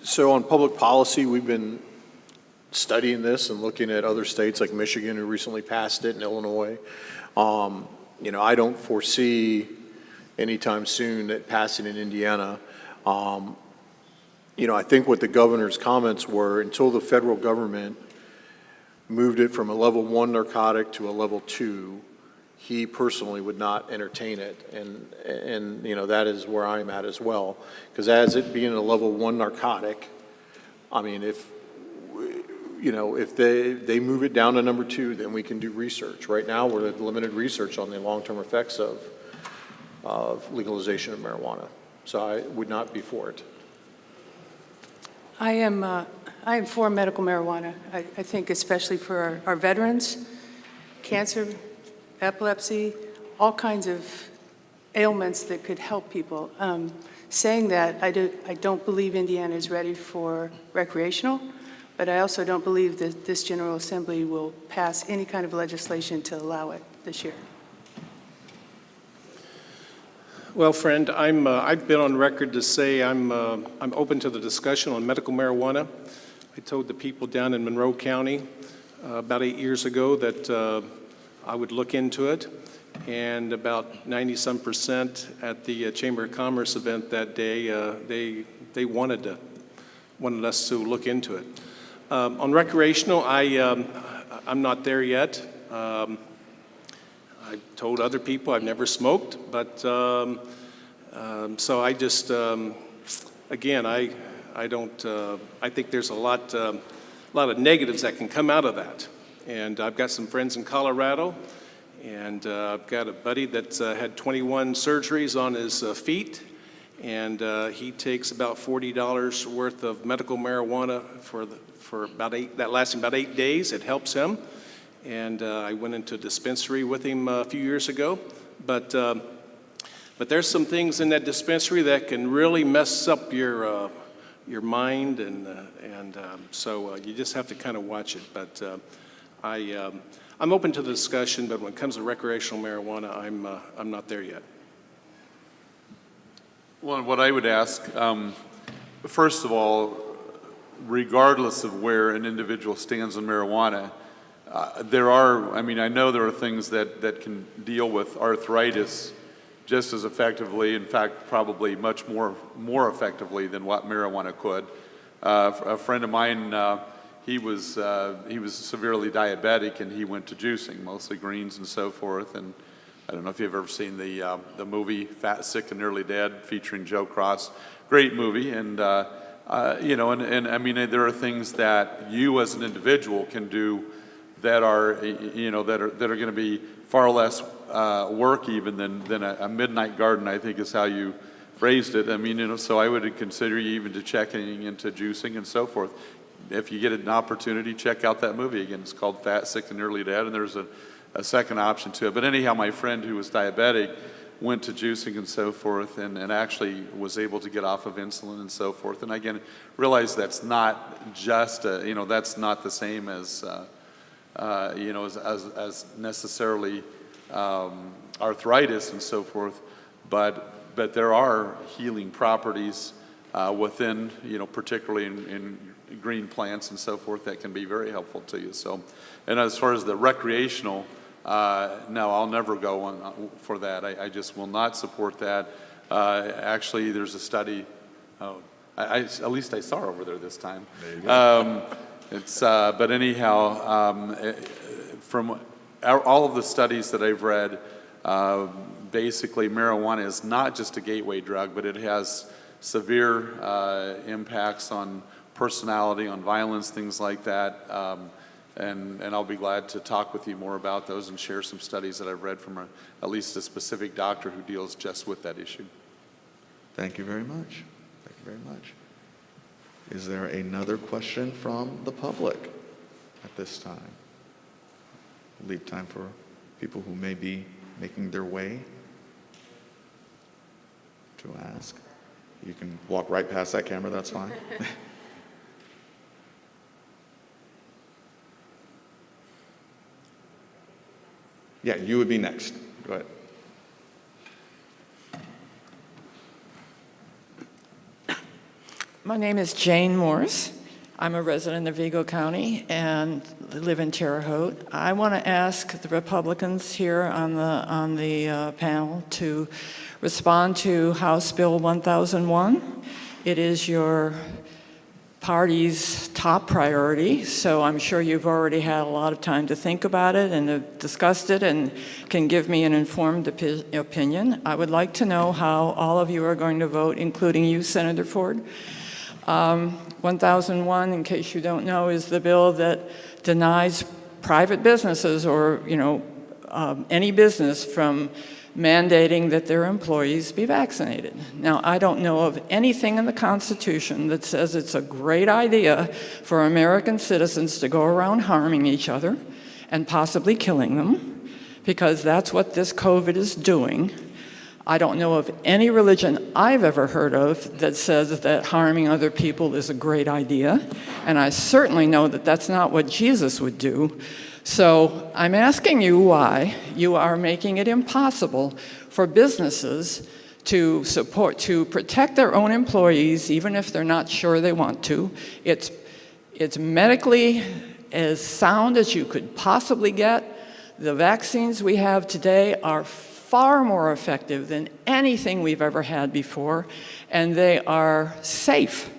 So on public policy, we've been studying this and looking at other states like Michigan, who recently passed it, and Illinois. I don't foresee anytime soon that passing in Indiana. I think what the governor's comments were, until the federal government moved it from a level 1 narcotic to a level 2, he personally would not entertain it. And that is where I'm at as well. Because as it being a level 1 narcotic, I mean, if they move it down to number 2, then we can do research. Right now, we're at limited research on the long-term effects of legalization of marijuana. So I would not be for it. I am for medical marijuana. I think especially for our veterans, cancer, epilepsy, all kinds of ailments that could help people. Saying that, I don't believe Indiana is ready for recreational, but I also don't believe that this General Assembly will pass any kind of legislation to allow it this year. Well, friend, I've been on record to say I'm open to the discussion on medical marijuana. I told the people down in Monroe County about 8 years ago that I would look into it, and about 90-some% at the Chamber of Commerce event that day, they wanted us to look into it. On recreational, I'm not there yet. I told other people I've never smoked, but so I just again I don't I think there's a lot of negatives that can come out of that. And I've got some friends in Colorado, and I've got a buddy that's had 21 surgeries on his feet, and he takes about $40 worth of medical marijuana for that lasting about 8 days. It helps him. And I went into a dispensary with him a few years ago. But there's some things in that dispensary that can really mess up your mind, and so you just have to kind of watch it. But I'm open to the discussion, but when it comes to recreational marijuana, I'm not there yet. Well, what I would ask, first of all, regardless of where an individual stands on marijuana, I know there are things that can deal with arthritis just as effectively, in fact, probably much more effectively than what marijuana could. A friend of mine, he was severely diabetic, and he went to juicing, mostly greens and so forth. And I don't know if you've ever seen the movie Fat, Sick, and Nearly Dead, featuring Joe Cross. Great movie, and I mean, there are things that you as an individual can do that are going to be far less work even than a midnight garden, I think is how you phrased it. I mean, so I would consider you even to checking into juicing and so forth. If you get an opportunity, check out that movie again. It's called Fat, Sick, and Nearly Dead, and there's a second option to it. But anyhow, my friend who was diabetic went to juicing and so forth, and actually was able to get off of insulin and so forth. And again, realize that's not just that's not the same as as necessarily arthritis and so forth, but there are healing properties within, particularly in green plants and so forth, that can be very helpful to you. So, and as far as the recreational, no, I'll never go on for that. I just will not support that. Actually, there's a study, at least I saw her over there this time. There you go. But anyhow, from all of the studies that I've read, basically marijuana is not just a gateway drug, but it has severe impacts on personality, on violence, things like that. And I'll be glad to talk with you more about those and share some studies that I've read from at least a specific doctor who deals just with that issue. Thank you very much. Thank you very much. Is there another question from the public at this time? We'll leave time for people who may be making their way to ask. You can walk right past that camera, that's fine. Yeah, you would be next. Go ahead. My name is Jane Morse. I'm a resident of Vigo County and live in Terre, Haute. I want to ask the Republicans here on the panel to respond to House Bill 1001. It is your party's top priority, so I'm sure you've already had a lot of time to think about it and have discussed it and can give me an informed opinion. I would like to know how all of you are going to vote, including you, Senator Ford. 1001, in case you don't know, is the bill that denies private businesses or any business from mandating that their employees be vaccinated. Now, I don't know of anything in the Constitution that says it's a great idea for American citizens to go around harming each other and possibly killing them, because that's what this COVID is doing. I don't know of any religion I've ever heard of that says that harming other people is a great idea, and I certainly know that that's not what Jesus would do. So I'm asking you why you are making it impossible for businesses to protect their own employees, even if they're not sure they want to. It's medically as sound as you could possibly get. The vaccines we have today are far more effective than anything we've ever had before, and they are safe.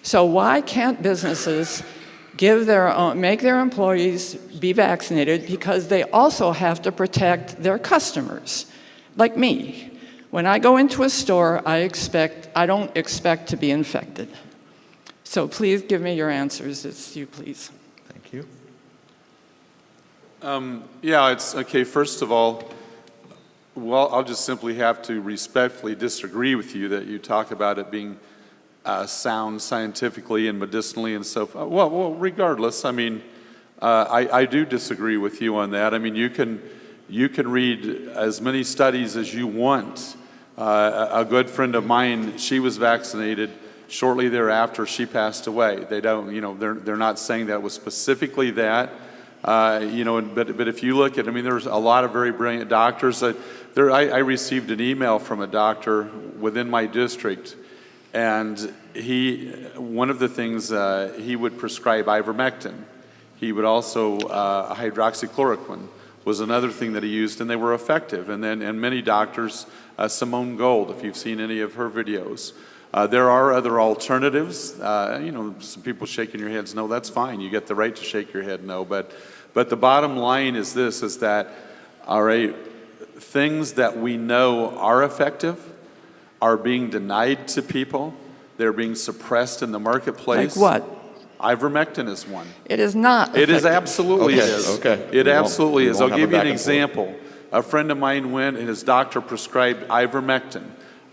So why can't businesses make their employees be vaccinated? Because they also have to protect their customers, like me. When I go into a store, I don't expect to be infected. So please give me your answers, it's you, please. Thank you. Yeah, it's okay. First of all, well, I'll just simply have to respectfully disagree with you that you talk about it being sound scientifically and medicinally and so forth. Well, regardless, I mean, I do disagree with you on that. I mean, you can read as many studies as you want. A good friend of mine, she was vaccinated. Shortly thereafter, she passed away. They don't, they're not saying that was specifically that. But if you look at, I mean, there's a lot of very brilliant doctors. I received an email from a doctor within my district, and one of the things, he would prescribe ivermectin. He would also, hydroxychloroquine was another thing that he used, and they were effective. And many doctors, Simone Gold, if you've seen any of her videos. There are other alternatives. Some people shaking your heads, no, that's fine. You get the right to shake your head, no. But the bottom line is this, is that, all right, things that we know are effective are being denied to people. They're being suppressed in the marketplace. Like what? Ivermectin is one. It is not effective. It is absolutely is. Okay. It absolutely is. I'll have a give you an back and forth. example. A friend of mine went and his doctor prescribed ivermectin.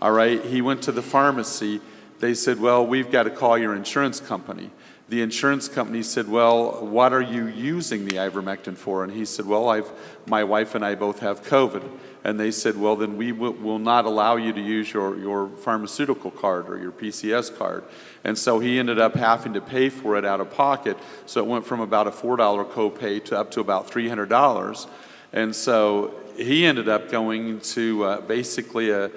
All right, he went to the pharmacy. They said, well, we've got to call your insurance company. The insurance company said, well, what are you using the ivermectin for? And he said, well, my wife and I both have COVID. And they said, well, then we will not allow you to use your pharmaceutical card or your PCS card. And so he ended up having to pay for it out of pocket. So it went from about a $4 copay to up to about $300. And so he ended up going to basically a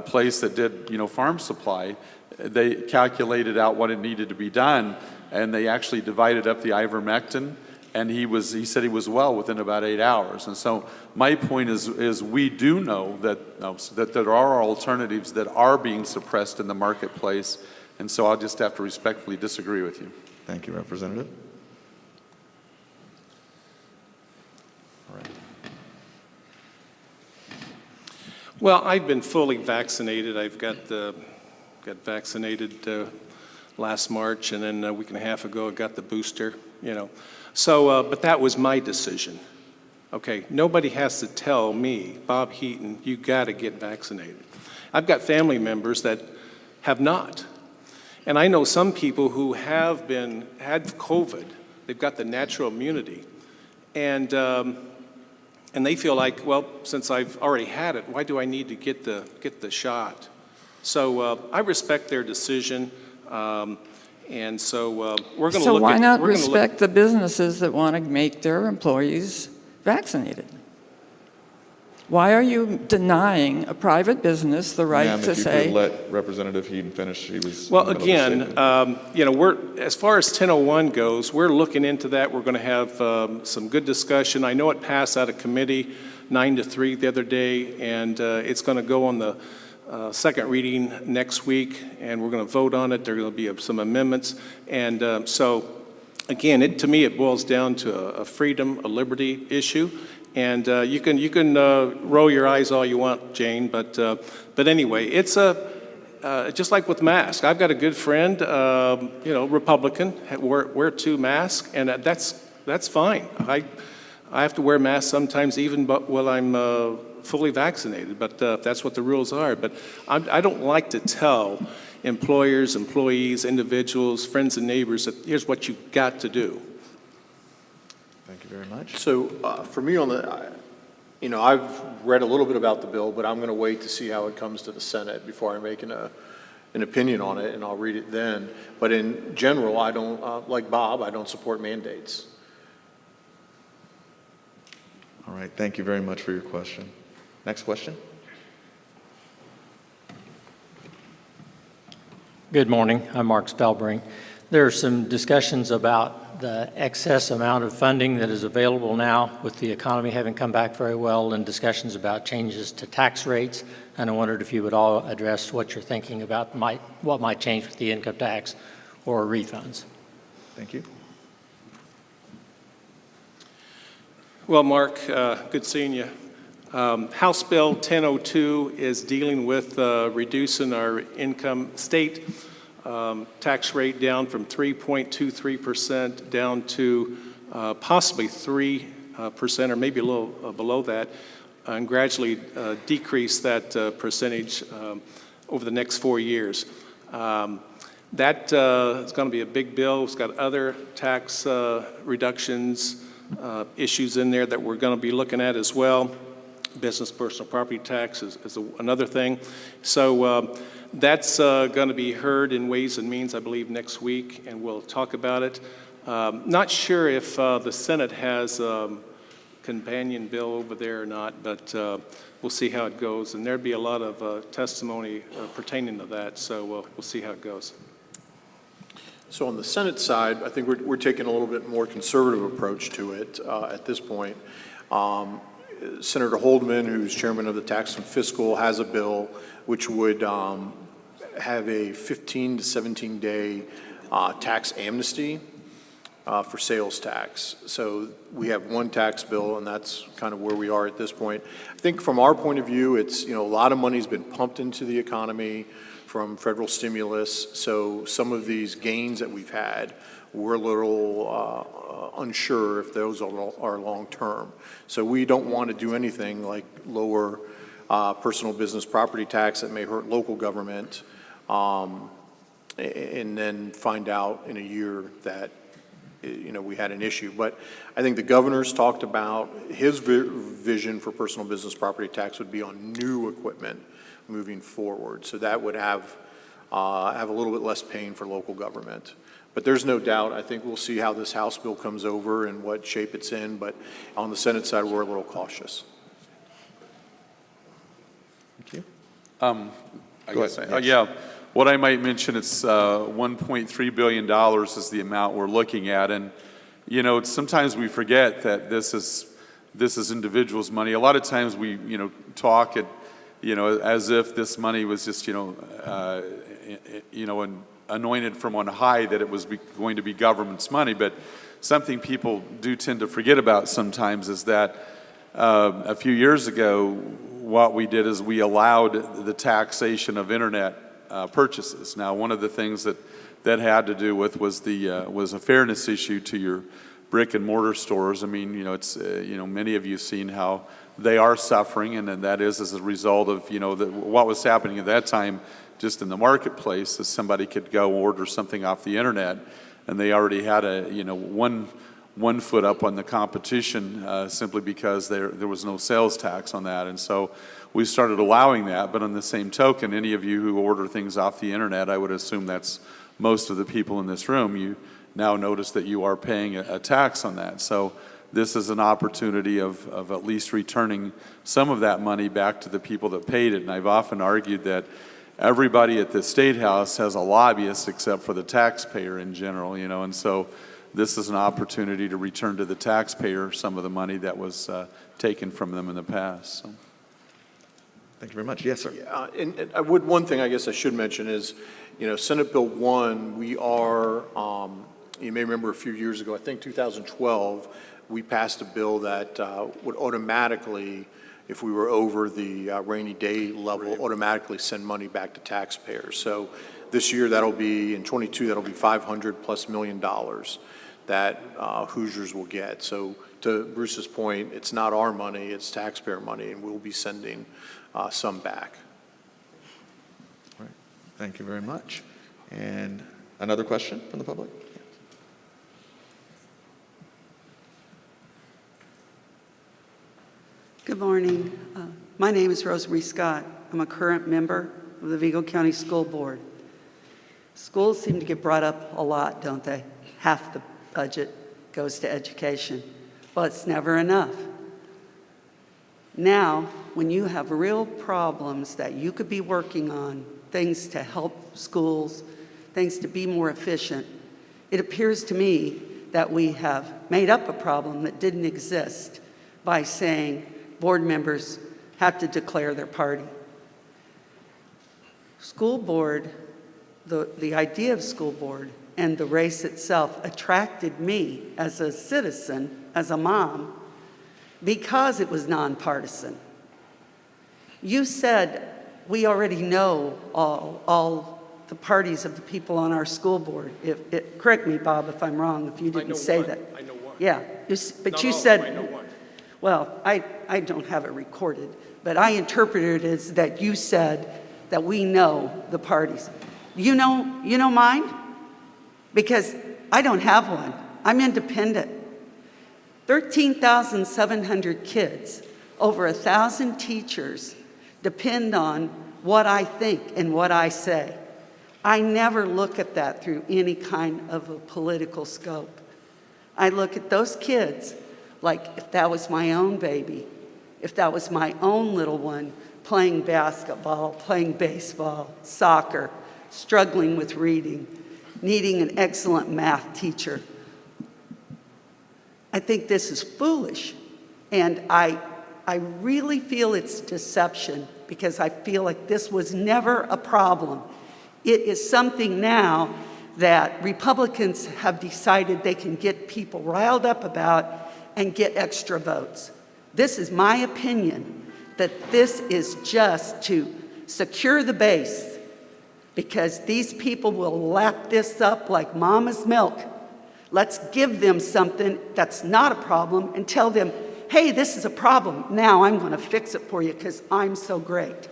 place that did, farm supply, they calculated out what it needed to be done, and they actually divided up the ivermectin, and he said he was well within about 8 hours. And so my point is we do know that there are alternatives that are being suppressed in the marketplace, and so I'll just have to respectfully disagree with you. Thank you, Representative. All right. Well, I've been fully vaccinated. I've got vaccinated last March, and then a week and a half ago I got the booster, So, but that was my decision. Okay, nobody has to tell me, Bob Heaton, you got to get vaccinated. I've got family members that have not. And I know some people who had COVID, they've got the natural immunity, and they feel like, well, since I've already had it, why do I need to get the shot? So I respect their decision, and so we're going to So look at... why not respect the businesses that want to make their employees vaccinated? Why are you denying a private business the right Ma'am, to if you say... could let Representative Heaton finish. He was Well, in the middle of a again, statement. we're, as far as 1001 goes, we're looking into that. We're going to have some good discussion. I know it passed out of committee 9-3 the other day, and it's going to go on the second reading next week, and we're going to vote on it. There are going to be some amendments. And so, again, to me, it boils down to a freedom, a liberty issue. And you can roll your eyes all you want, Jane, but anyway, it's just like with masks. I've got a good friend, Republican, wear 2 masks, and that's fine. I have to wear masks sometimes, even while I'm fully vaccinated. But that's what the rules are. But I don't like to tell employers, employees, individuals, friends, and neighbors that here's what you've got to do. Thank you very much. So for me I've read a little bit about the bill, but I'm going to wait to see how it comes to the Senate before I make an opinion on it, and I'll read it then. But in general, I don't, like Bob, I don't support mandates. All right, thank you very much for your question. Next question. Good morning, I'm Mark Spellbring. There are some discussions about the excess amount of funding that is available now with the economy having come back very well, and discussions about changes to tax rates. And I wondered if you would all address what you're thinking about what might change with the income tax or refunds. Thank you. Well, Mark, good seeing you. House Bill 1002 is dealing with reducing our income state tax rate down from 3.23% down to possibly 3% or maybe a little below that, and gradually decrease that percentage over the next 4 years. That is going to be a big bill. It's got other tax reductions issues in there that we're going to be looking at as well. Business personal property tax is another thing. So that's going to be heard in Ways and Means, I believe, next week, and we'll talk about it. Not sure if the Senate has a companion bill over there or not, but we'll see how it goes. And there'd be a lot of testimony pertaining to that, so we'll see how it goes. So on the Senate side, I think we're taking a little bit more conservative approach to it at this point. Senator Holdman, who's chairman of the Tax and Fiscal, has a bill which would have a 15 to 17-day tax amnesty for sales tax. So we have one tax bill, and that's kind of where we are at this point. I think from our point of view, it's, a lot of money's been pumped into the economy from federal stimulus. So some of these gains that we've had, we're a little unsure if those are long-term. So we don't want to do anything like lower personal business property tax that may hurt local government, and then find out in a year that we had an issue. But I think the governor's talked about his vision for personal business property tax would be on new equipment moving forward. So that would have a little bit less pain for local government. But there's no doubt, I think we'll see how this House bill comes over and what shape it's in. But on the Senate side, we're a little cautious. Thank you. I guess, yeah. what I might mention, it's $1.3 billion is the amount we're looking at. And, you know, sometimes we forget that this is individuals' money. A lot of times we, you know, talk at, you know, as if this money was just, anointed from on high, that it was going to be government's money. But something people do tend to forget about sometimes is that a few years ago, what we did is we allowed the taxation of internet purchases. Now, one of the things that had to do with was a fairness issue to your brick and mortar stores. I mean, you know, it's many of you have seen how they are suffering, and then that is as a result of what was happening at that time, just in the marketplace, is somebody could go order something off the internet, and they already had one foot up on the competition simply because there was no sales tax on that. And so we started allowing that. But on the same token, any of you who order things off the internet, I would assume that's most of the people in this room, you now notice that you are paying a tax on that. So this is an opportunity of at least returning some of that money back to the people that paid it. And I've often argued that everybody at the State House has a lobbyist except for the taxpayer in general, and so this is an opportunity to return to the taxpayer some of the money that was taken from them in the past. So. Thank you very much. Yes, sir. Yeah, and one thing I guess I should mention is, Senate Bill 1, we are, you may remember a few years ago, I think 2012, we passed a bill that would automatically, if we were over the rainy day level, automatically send money back to taxpayers. So this year, in 22, that'll be $500+ million that Hoosiers will get. So to Bruce's point, it's not our money, it's taxpayer money, and we'll be sending some back. All right. Thank you very much. And another question from the public? Good morning. My name is Rosemary Scott. I'm a current member of the Vigo County School Board. Schools seem to get brought up a lot, don't they? Half the budget goes to education. Well, it's never enough. Now, when you have real problems that you could be working on, things to help schools, things to be more efficient, it appears to me that we have made up a problem that didn't exist by saying board members have to declare their party. School board, the idea of school board and the race itself attracted me as a citizen, as a mom, because it was nonpartisan. You said we already know all the parties of the people on our school board. Correct me, Bob, if I'm wrong, if you didn't say that. I know one. Yeah, but you said, I know one. Well, I don't have it recorded, but I interpreted it as that you said that we know the parties. You know mine? Because I don't have one. I'm independent. 13,700 kids, over 1,000 teachers depend on what I think and what I say. I never look at that through any kind of a political scope. I look at those kids like if that was my own baby, if that was my own little one playing basketball, playing baseball, soccer, struggling with reading, needing an excellent math teacher. I think this is foolish, and I really feel it's deception because I feel like this was never a problem. It is something now that Republicans have decided they can get people riled up about and get extra votes. This is my opinion, that this is just to secure the base because these people will lap this up like mama's milk. Let's give them something that's not a problem and tell them, hey, this is a problem. Now I'm going to fix it for you because I'm so great.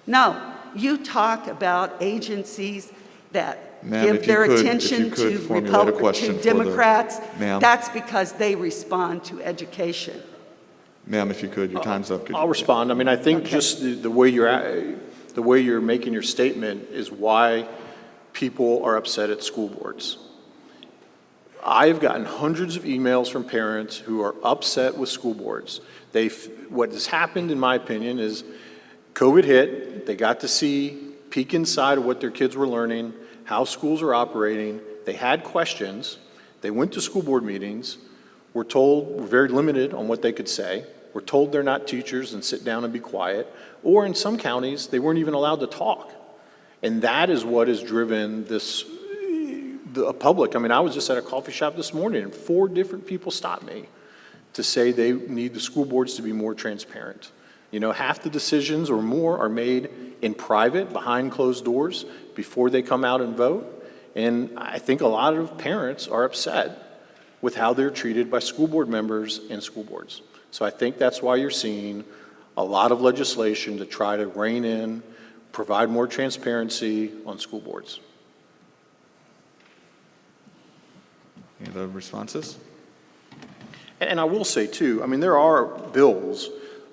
No, you talk about agencies that give their attention to Republicans, to Democrats. That's because they respond to education. Ma'am, if you could, your time's up. I'll respond. I mean, I think just the way you're making your statement is why people are upset at school boards. I've gotten hundreds of emails from parents who are upset with school boards. What has happened, in my opinion, is COVID hit. They got to see peek inside of what their kids were learning, how schools are operating. They had questions. They went to school board meetings, were very limited on what they could say, were told they're not teachers and sit down and be quiet, or in some counties, they weren't even allowed to talk. And that is what has driven the public. I mean, I was just at a coffee shop this morning and 4 different people stopped me to say they need the school boards to be more transparent. You know, half the decisions or more are made in private, behind closed doors, before they come out and vote. And I think a lot of parents are upset with how they're treated by school board members and school boards. So I think that's why you're seeing a lot of legislation to try to rein in, provide more transparency on school boards. Any other responses? And I will say too, I mean, there are bills,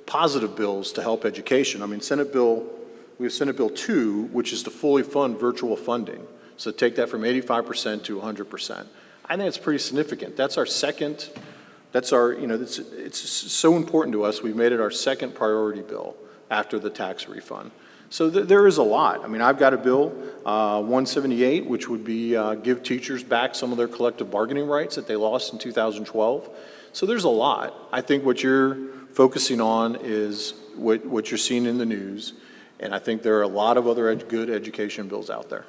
positive bills to help education. I mean, we have Senate Bill 2, which is to fully fund virtual funding. So take that from 85% to 100%. I think it's pretty significant. That's our second, it's so important to us. We've made it our second priority bill after the tax refund. So there is a lot. I mean, I've got a bill, 178, which would be give teachers back some of their collective bargaining rights that they lost in 2012. So there's a lot. I think what you're focusing on is what you're seeing in the news, and I think there are a lot of other good education bills out there.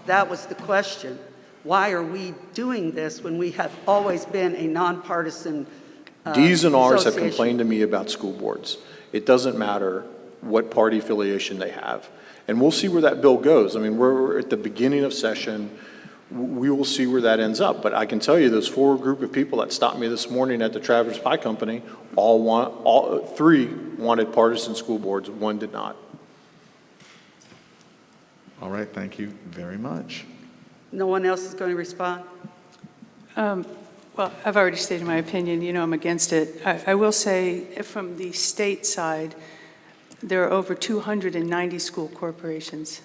That was the question. Why are we doing this when we have always been a nonpartisan D's and R's have association? complained to me about school boards. It doesn't matter what party affiliation they have. And we'll see where that bill goes. I mean, we're at the beginning of session. We will see where that ends up. But I can tell you those 4 group of people that stopped me this morning at the Traverse Pie Company, all 3 wanted partisan school boards, 1 did not. All right, thank you very much. No one else is going to respond? Well, I've already stated my opinion. You know, I'm against it. I will say, from the state side, there are over 290 school corporations,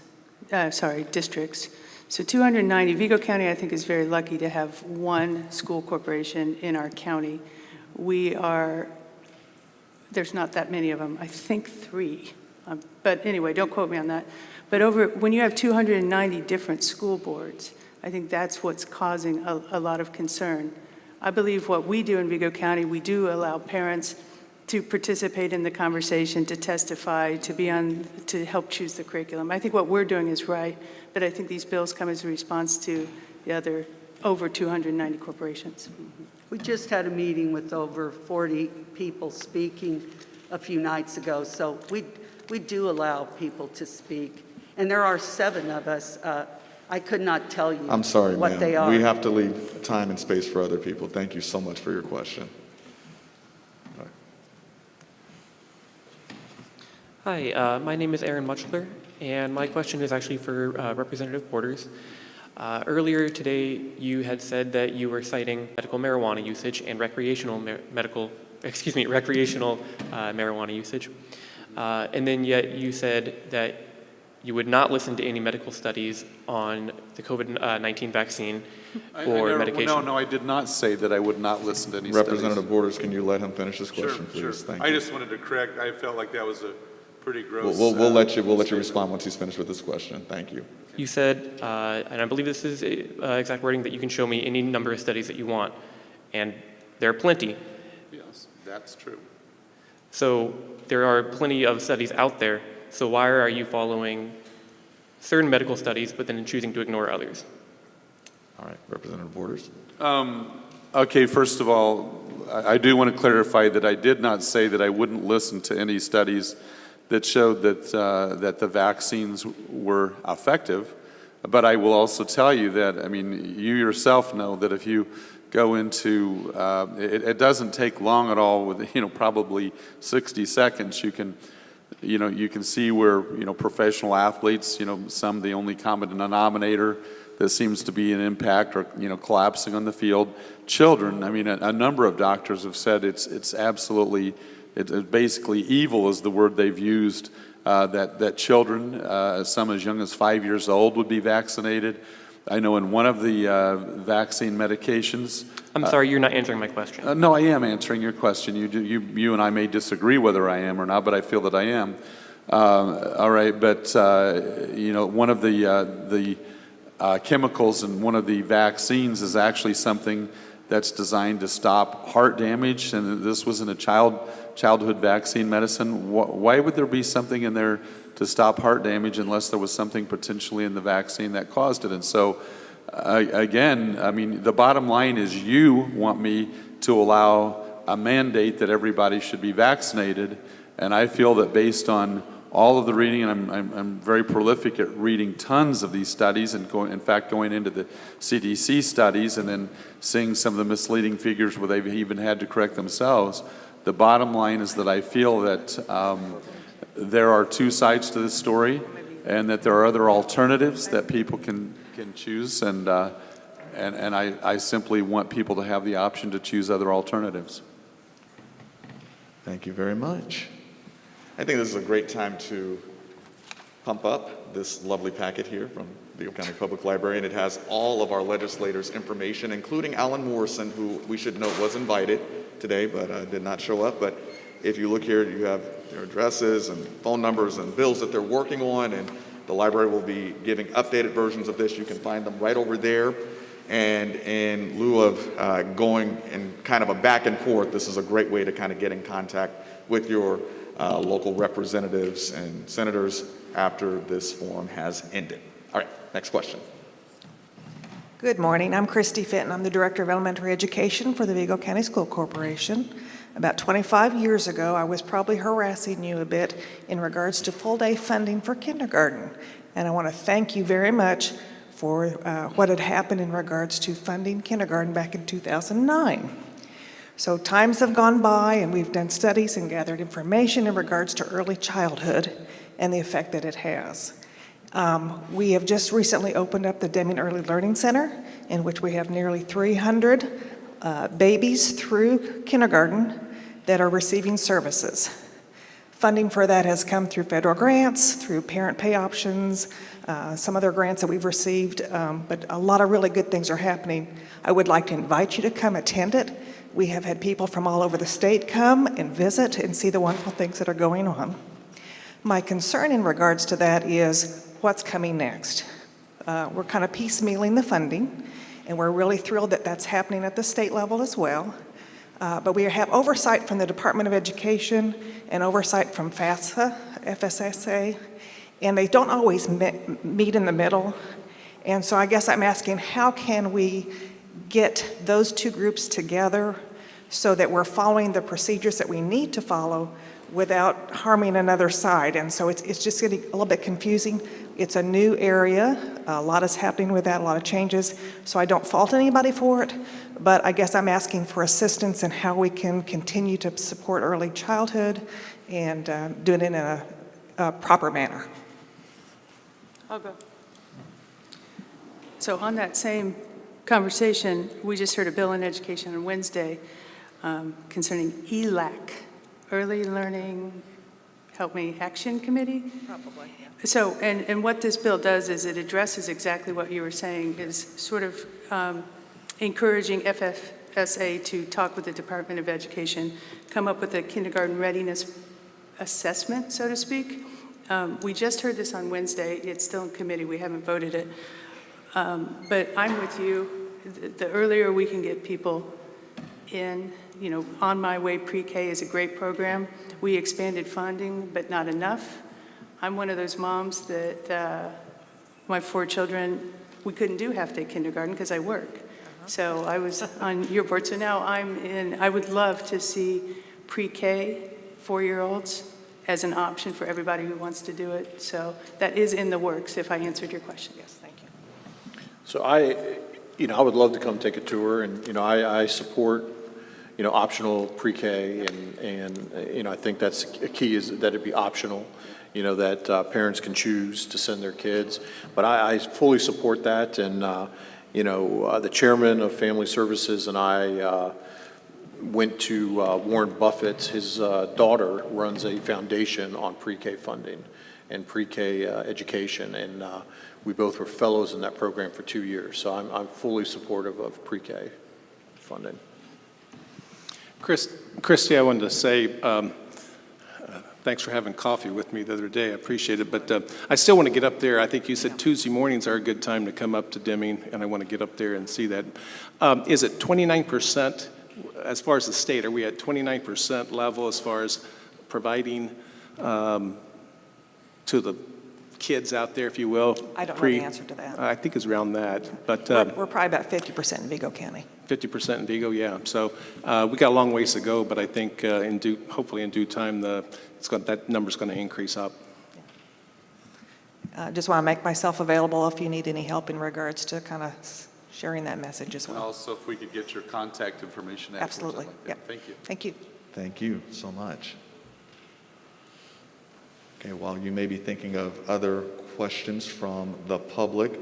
districts. So 290. Vigo County, I think, is very lucky to have 1 school corporation in our county. There's not that many of them. I think 3. But anyway, don't quote me on that. But when you have 290 different school boards, I think that's what's causing a lot of concern. I believe what we do in Vigo County, we do allow parents to participate in the conversation, to testify, to help choose the curriculum. I think what we're doing is right, but I think these bills come as a response to the other over 290 corporations. We just had a meeting with over 40 people speaking a few nights ago, so we do allow people to speak. And there are 7 of us. I could not tell you I'm sorry, what they are. We have to leave time and space for other people. Thank you so much for your question. Hi, my name is Aaron Muchler, and my question is actually for Representative Borders. Earlier today, you had said that you were citing medical marijuana usage and recreational marijuana usage. And then yet you said that you would not listen to any medical studies on the COVID-19 vaccine or medication. No, I did not say that I would not listen to any Representative studies. Borders, can you let him finish his question, please? Sure. Thank I you. just wanted to correct, I felt like that was a pretty gross. We'll let you respond once he's finished with this question. Thank you. You said, and I believe this is exact wording, that you can show me any number of studies that you want, and there are plenty. Yes, that's true. So there are plenty of studies out there, so why are you following certain medical studies but then choosing to ignore others? All right, Representative Borders. Okay, first of all, I do want to clarify that I did not say that I wouldn't listen to any studies that showed that the vaccines were effective. But I will also tell you that, I mean, you yourself know that if you go into, it doesn't take long at all, with, probably 60 seconds, you can see where, professional athletes, some the only common denominator that seems to be an impact or, collapsing on the field. Children, I mean, a number of doctors have said it's absolutely, it's basically evil is the word they've used, that children, some as young as 5 years old would be vaccinated. I know in one of the vaccine medications. I'm sorry, you're not answering my question. No, I am answering your question. You and I may disagree whether I am or not, but I feel that I am. All right, but one of the chemicals in one of the vaccines is actually something that's designed to stop heart damage, and this was in a childhood vaccine medicine. Why would there be something in there to stop heart damage unless there was something potentially in the vaccine that caused it? And so, again, I mean, the bottom line is you want me to allow a mandate that everybody should be vaccinated, and I feel that based on all of the reading, and I'm very prolific at reading tons of these studies, and going into the CDC studies and then seeing some of the misleading figures where they've even had to correct themselves. The bottom line is that I feel that there are two sides to this story, and that there are other alternatives that people can choose, and I simply want people to have the option to choose other alternatives. Thank you very much. I think this is a great time to pump up this lovely packet here from Vigo County Public Library, and it has all of our legislators' information, including Alan Morrison, who we should note was invited today, but did not show up. But if you look here, you have their addresses and phone numbers and bills that they're working on, and the library will be giving updated versions of this. You can find them right over there. And in lieu of going in kind of a back and forth, this is a great way to kind of get in contact with your local representatives and senators after this forum has ended. All right, next question. Good morning. I'm Christy Fitton. I'm the Director of Elementary Education for the Vigo County School Corporation. About 25 years ago, I was probably harassing you a bit in regards to full-day funding for kindergarten. And I want to thank you very much for what had happened in regards to funding kindergarten back in 2009. So times have gone by, and we've done studies and gathered information in regards to early childhood and the effect that it has. We have just recently opened up the Deming Early Learning Center, in which we have nearly 300 babies through kindergarten that are receiving services. Funding for that has come through federal grants, through parent pay options, some other grants that we've received, but a lot of really good things are happening. I would like to invite you to come attend it. We have had people from all over the state come and visit and see the wonderful things that are going on. My concern in regards to that is what's coming next. We're kind of piecemealing the funding, and we're really thrilled that that's happening at the state level as well. But we have oversight from the Department of Education and oversight from FSSA, and they don't always meet in the middle. And so I guess I'm asking, how can we get those two groups together so that we're following the procedures that we need to follow without harming another side? And so it's just getting a little bit confusing. It's a new area. A lot is happening with that, a lot of changes. So I don't fault anybody for it, but I guess I'm asking for assistance in how we can continue to support early childhood and do it in a proper manner. I'll go. So on that same conversation, we just heard a bill in education on Wednesday concerning ELAC, Early Learning, help me, Action Committee? Probably, yeah. So, and what this bill does is it addresses exactly what you were saying, is sort of encouraging FFSA to talk with the Department of Education, come up with a kindergarten readiness assessment, so to speak. We just heard this on Wednesday. It's still in committee. We haven't voted it. But I'm with you. The earlier we can get people in, you know, On My Way Pre-K is a great program. We expanded funding, but not enough. I'm one of those moms that my 4 children, we couldn't do half-day kindergarten because I work. So I was on your board. So now I'm in, I would love to see pre-K 4-year-olds as an option for everybody who wants to do it. So that is in the works, if I answered your question. Yes, thank you. So I would love to come take a tour, and, I support, optional pre-K, and I think that's a key, is that it be optional, that parents can choose to send their kids. But I fully support that, and, the chairman of Family Services and I went to Warren Buffett. His daughter runs a foundation on pre-K funding and pre-K education, and we both were fellows in that program for 2 years. So I'm fully supportive of pre-K funding. Christy, I wanted to say, thanks for having coffee with me the other day. I appreciate it. But I still want to get up there. I think you said Tuesday mornings are a good time to come up to Deming, and I want to get up there and see that. Is it 29% as far as the state? Are we at 29% level as far as providing to the kids out there, if you will? I don't know the answer to that. I think it's around that. But We're probably about 50% in Vigo County. 50% in Vigo, yeah. So we got a long ways to go, but I think hopefully in due time, that number's going to increase up. Just want to make myself available if you need any help in regards to kind of sharing that message as And well. also if we could get your contact information afterwards. Absolutely. Like that. Yep. Thank you. Thank you. Thank you so much. Okay, while you may be thinking of other questions from the public,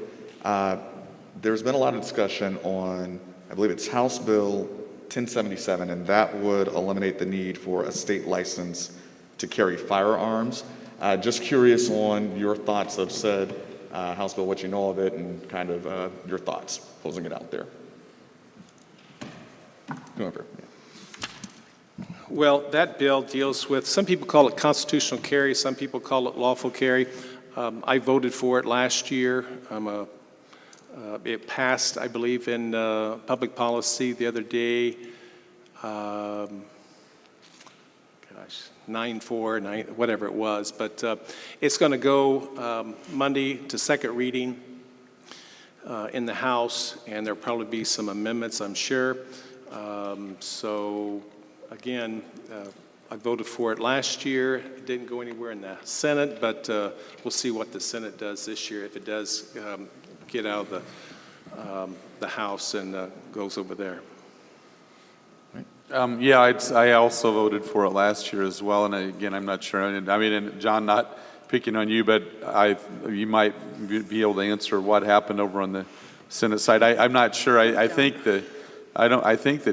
there's been a lot of discussion on, I believe it's House Bill 1077, and that would eliminate the need for a state license to carry firearms. Just curious on your thoughts of said House Bill, what you know of it, and kind of your thoughts, posing it out there. Whoever. Well, that bill deals with, some people call it constitutional carry, some people call it lawful carry. I voted for it last year. It passed, I believe, in public policy the other day. 9-4, whatever it was. But it's going to go Monday to second reading in the House, and there'll probably be some amendments, I'm sure. So, again, I voted for it last year. It didn't go anywhere in the Senate, but we'll see what the Senate does this year. If it does get out of the House and goes over there. Yeah, I also voted for it last year as well, and again, I'm not sure. I mean, and John, not picking on you, but you might be able to answer what happened over on the Senate side. I'm not sure. I think the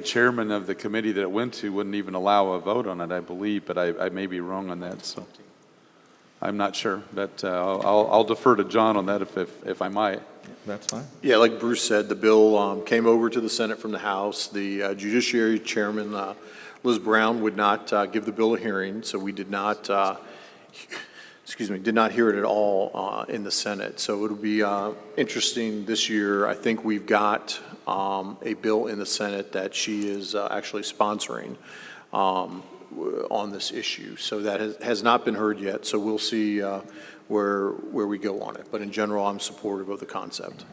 chairman of the committee that it went to wouldn't even allow a vote on it, I believe, but I may be wrong on that. So I'm not sure, but I'll defer to John on that if I might. That's fine. Yeah, like Bruce said, the bill came over to the Senate from the House. The Judiciary Chairman, Liz Brown, would not give the bill a hearing, so we did not, did not hear it at all in the Senate. So it'll be interesting this year. I think we've got a bill in the Senate that she is actually sponsoring on this issue. So that has not been heard yet, so we'll see where we go on it. But in general, I'm supportive of the concept.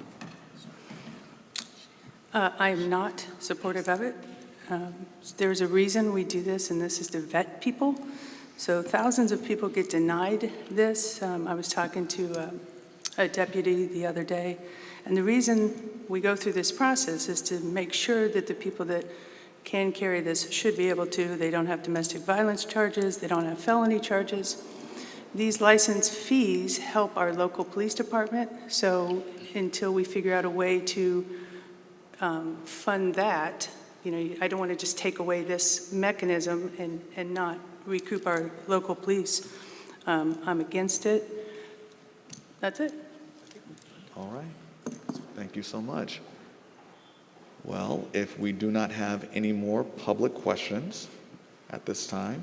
I am not supportive of it. There's a reason we do this, and this is to vet people. So thousands of people get denied this. I was talking to a deputy the other day, and the reason we go through this process is to make sure that the people that can carry this should be able to. They don't have domestic violence charges. They don't have felony charges. These license fees help our local police department. So until we figure out a way to fund that, I don't want to just take away this mechanism and not recoup our local police. I'm against it. That's it. All right. Thank you so much. Well, if we do not have any more public questions at this time,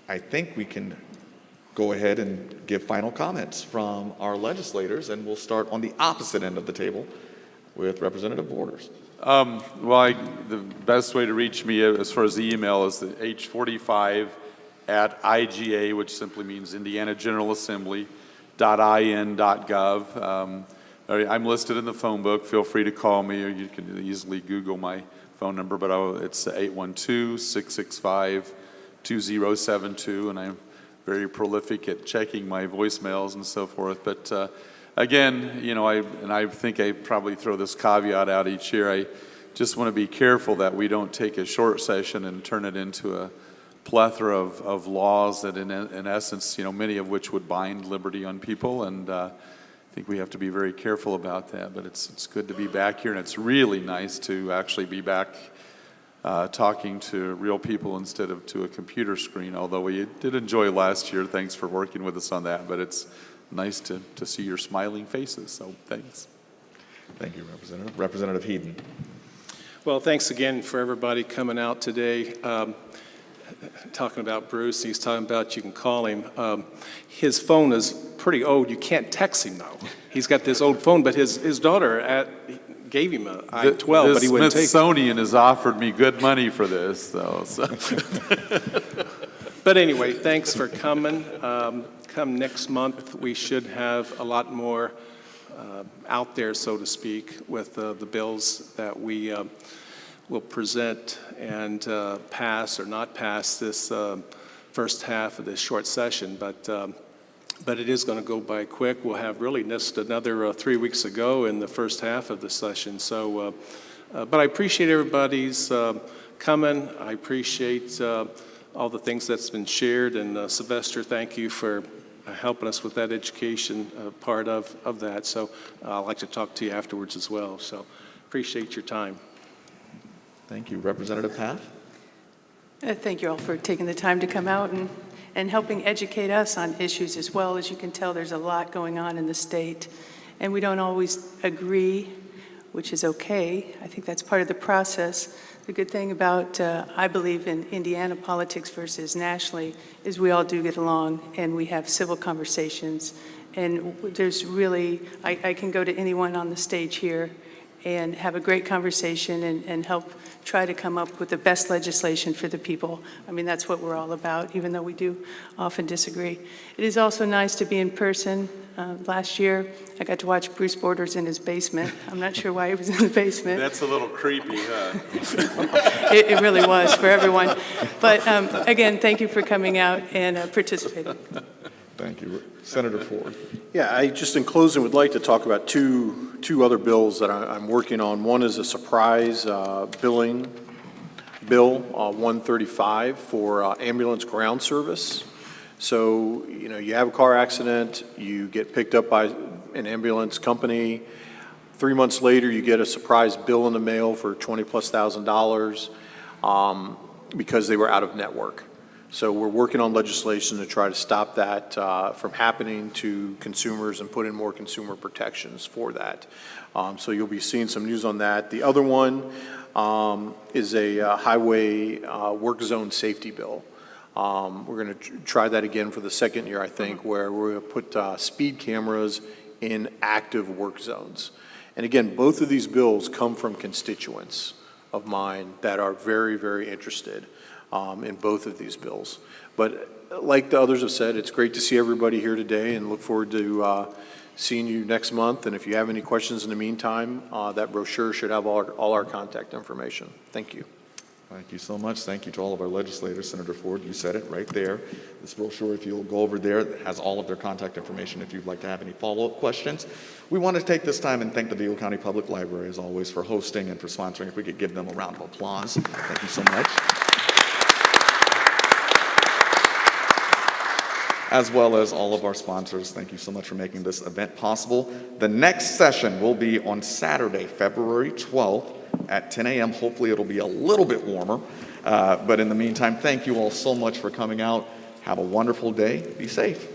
I think we can go ahead and give final comments from our legislators, and we'll start on the opposite end of the table with Representative Borders. Well, the best way to reach me as far as the email is the h45@IGA, which simply means Indiana General Assembly, .in.gov. I'm listed in the phone book. Feel free to call me, or you can easily Google my phone number, but it's 812-665-2072, and I'm very prolific at checking my voicemails and so forth. But again, I think I probably throw this caveat out each year. I just want to be careful that we don't take a short session and turn it into a plethora of laws that in essence, many of which would bind liberty on people, and I think we have to be very careful about that. But it's good to be back here, and it's really nice to actually be back talking to real people instead of to a computer screen, although we did enjoy last year. Thanks for working with us on that, but it's nice to see your smiling faces, so thanks. Thank you, Representative. Representative Heaton. Well, thanks again for everybody coming out today. Talking about Bruce, he's talking about you can call him. His phone is pretty old. You can't text him, though. He's got this old phone, but his daughter gave him an I-12, but he wouldn't take it. The Smithsonian has offered me good money for this, though. So. But anyway, thanks for coming. Come next month, we should have a lot more out there, so to speak, with the bills that we will present and pass or not pass this first half of this short session. But it is going to go by quick. We'll have really just another 3 weeks to go in the first half of the session. So, but I appreciate everybody's coming. I appreciate all the things that's been shared. And Sylvester, thank you for helping us with that education part of that. So I'd like to talk to you afterwards as well. So appreciate your time. Thank you. Representative Paff? Thank you all for taking the time to come out and helping educate us on issues as well. As you can tell, there's a lot going on in the state, and we don't always agree, which is okay. I think that's part of the process. The good thing about, I believe, in Indiana politics versus nationally is we all do get along and we have civil conversations. And there's really, I can go to anyone on the stage here and have a great conversation and help try to come up with the best legislation for the people. I mean, that's what we're all about, even though we do often disagree. It is also nice to be in person. Last year, I got to watch Bruce Borders in his basement. I'm not sure why he was in the basement. That's a little creepy, huh? It really was for everyone. But again, thank you for coming out and participating. Thank you. Senator Ford. Yeah, I just in closing would like to talk about two other bills that I'm working on. One is a surprise billing bill, 135 for ambulance ground service. So, you know, you have a car accident, you get picked up by an ambulance company. 3 months later, you get a surprise bill in the mail for $20,000+ because they were out of network. So we're working on legislation to try to stop that from happening to consumers and put in more consumer protections for that. So you'll be seeing some news on that. The other one is a highway work zone safety bill. We're going to try that again for the second year, I think, where we're going to put speed cameras in active work zones. And again, both of these bills come from constituents of mine that are very, very interested in both of these bills. But like the others have said, it's great to see everybody here today and look forward to seeing you next month. And if you have any questions in the meantime, that brochure should have all our contact information. Thank you. Thank you so much. Thank you to all of our legislators. Senator Ford, you said it right there. This brochure, if you'll go over there, has all of their contact information if you'd like to have any follow-up questions. We want to take this time and thank the Vigo County Public Library, as always, for hosting and for sponsoring. If we could give them a round of applause. Thank you so much. As well as all of our sponsors. Thank you so much for making this event possible. The next session will be on Saturday, February 12th at 10 a.m. Hopefully it'll be a little bit warmer. But in the meantime, thank you all so much for coming out. Have a wonderful day. Be safe.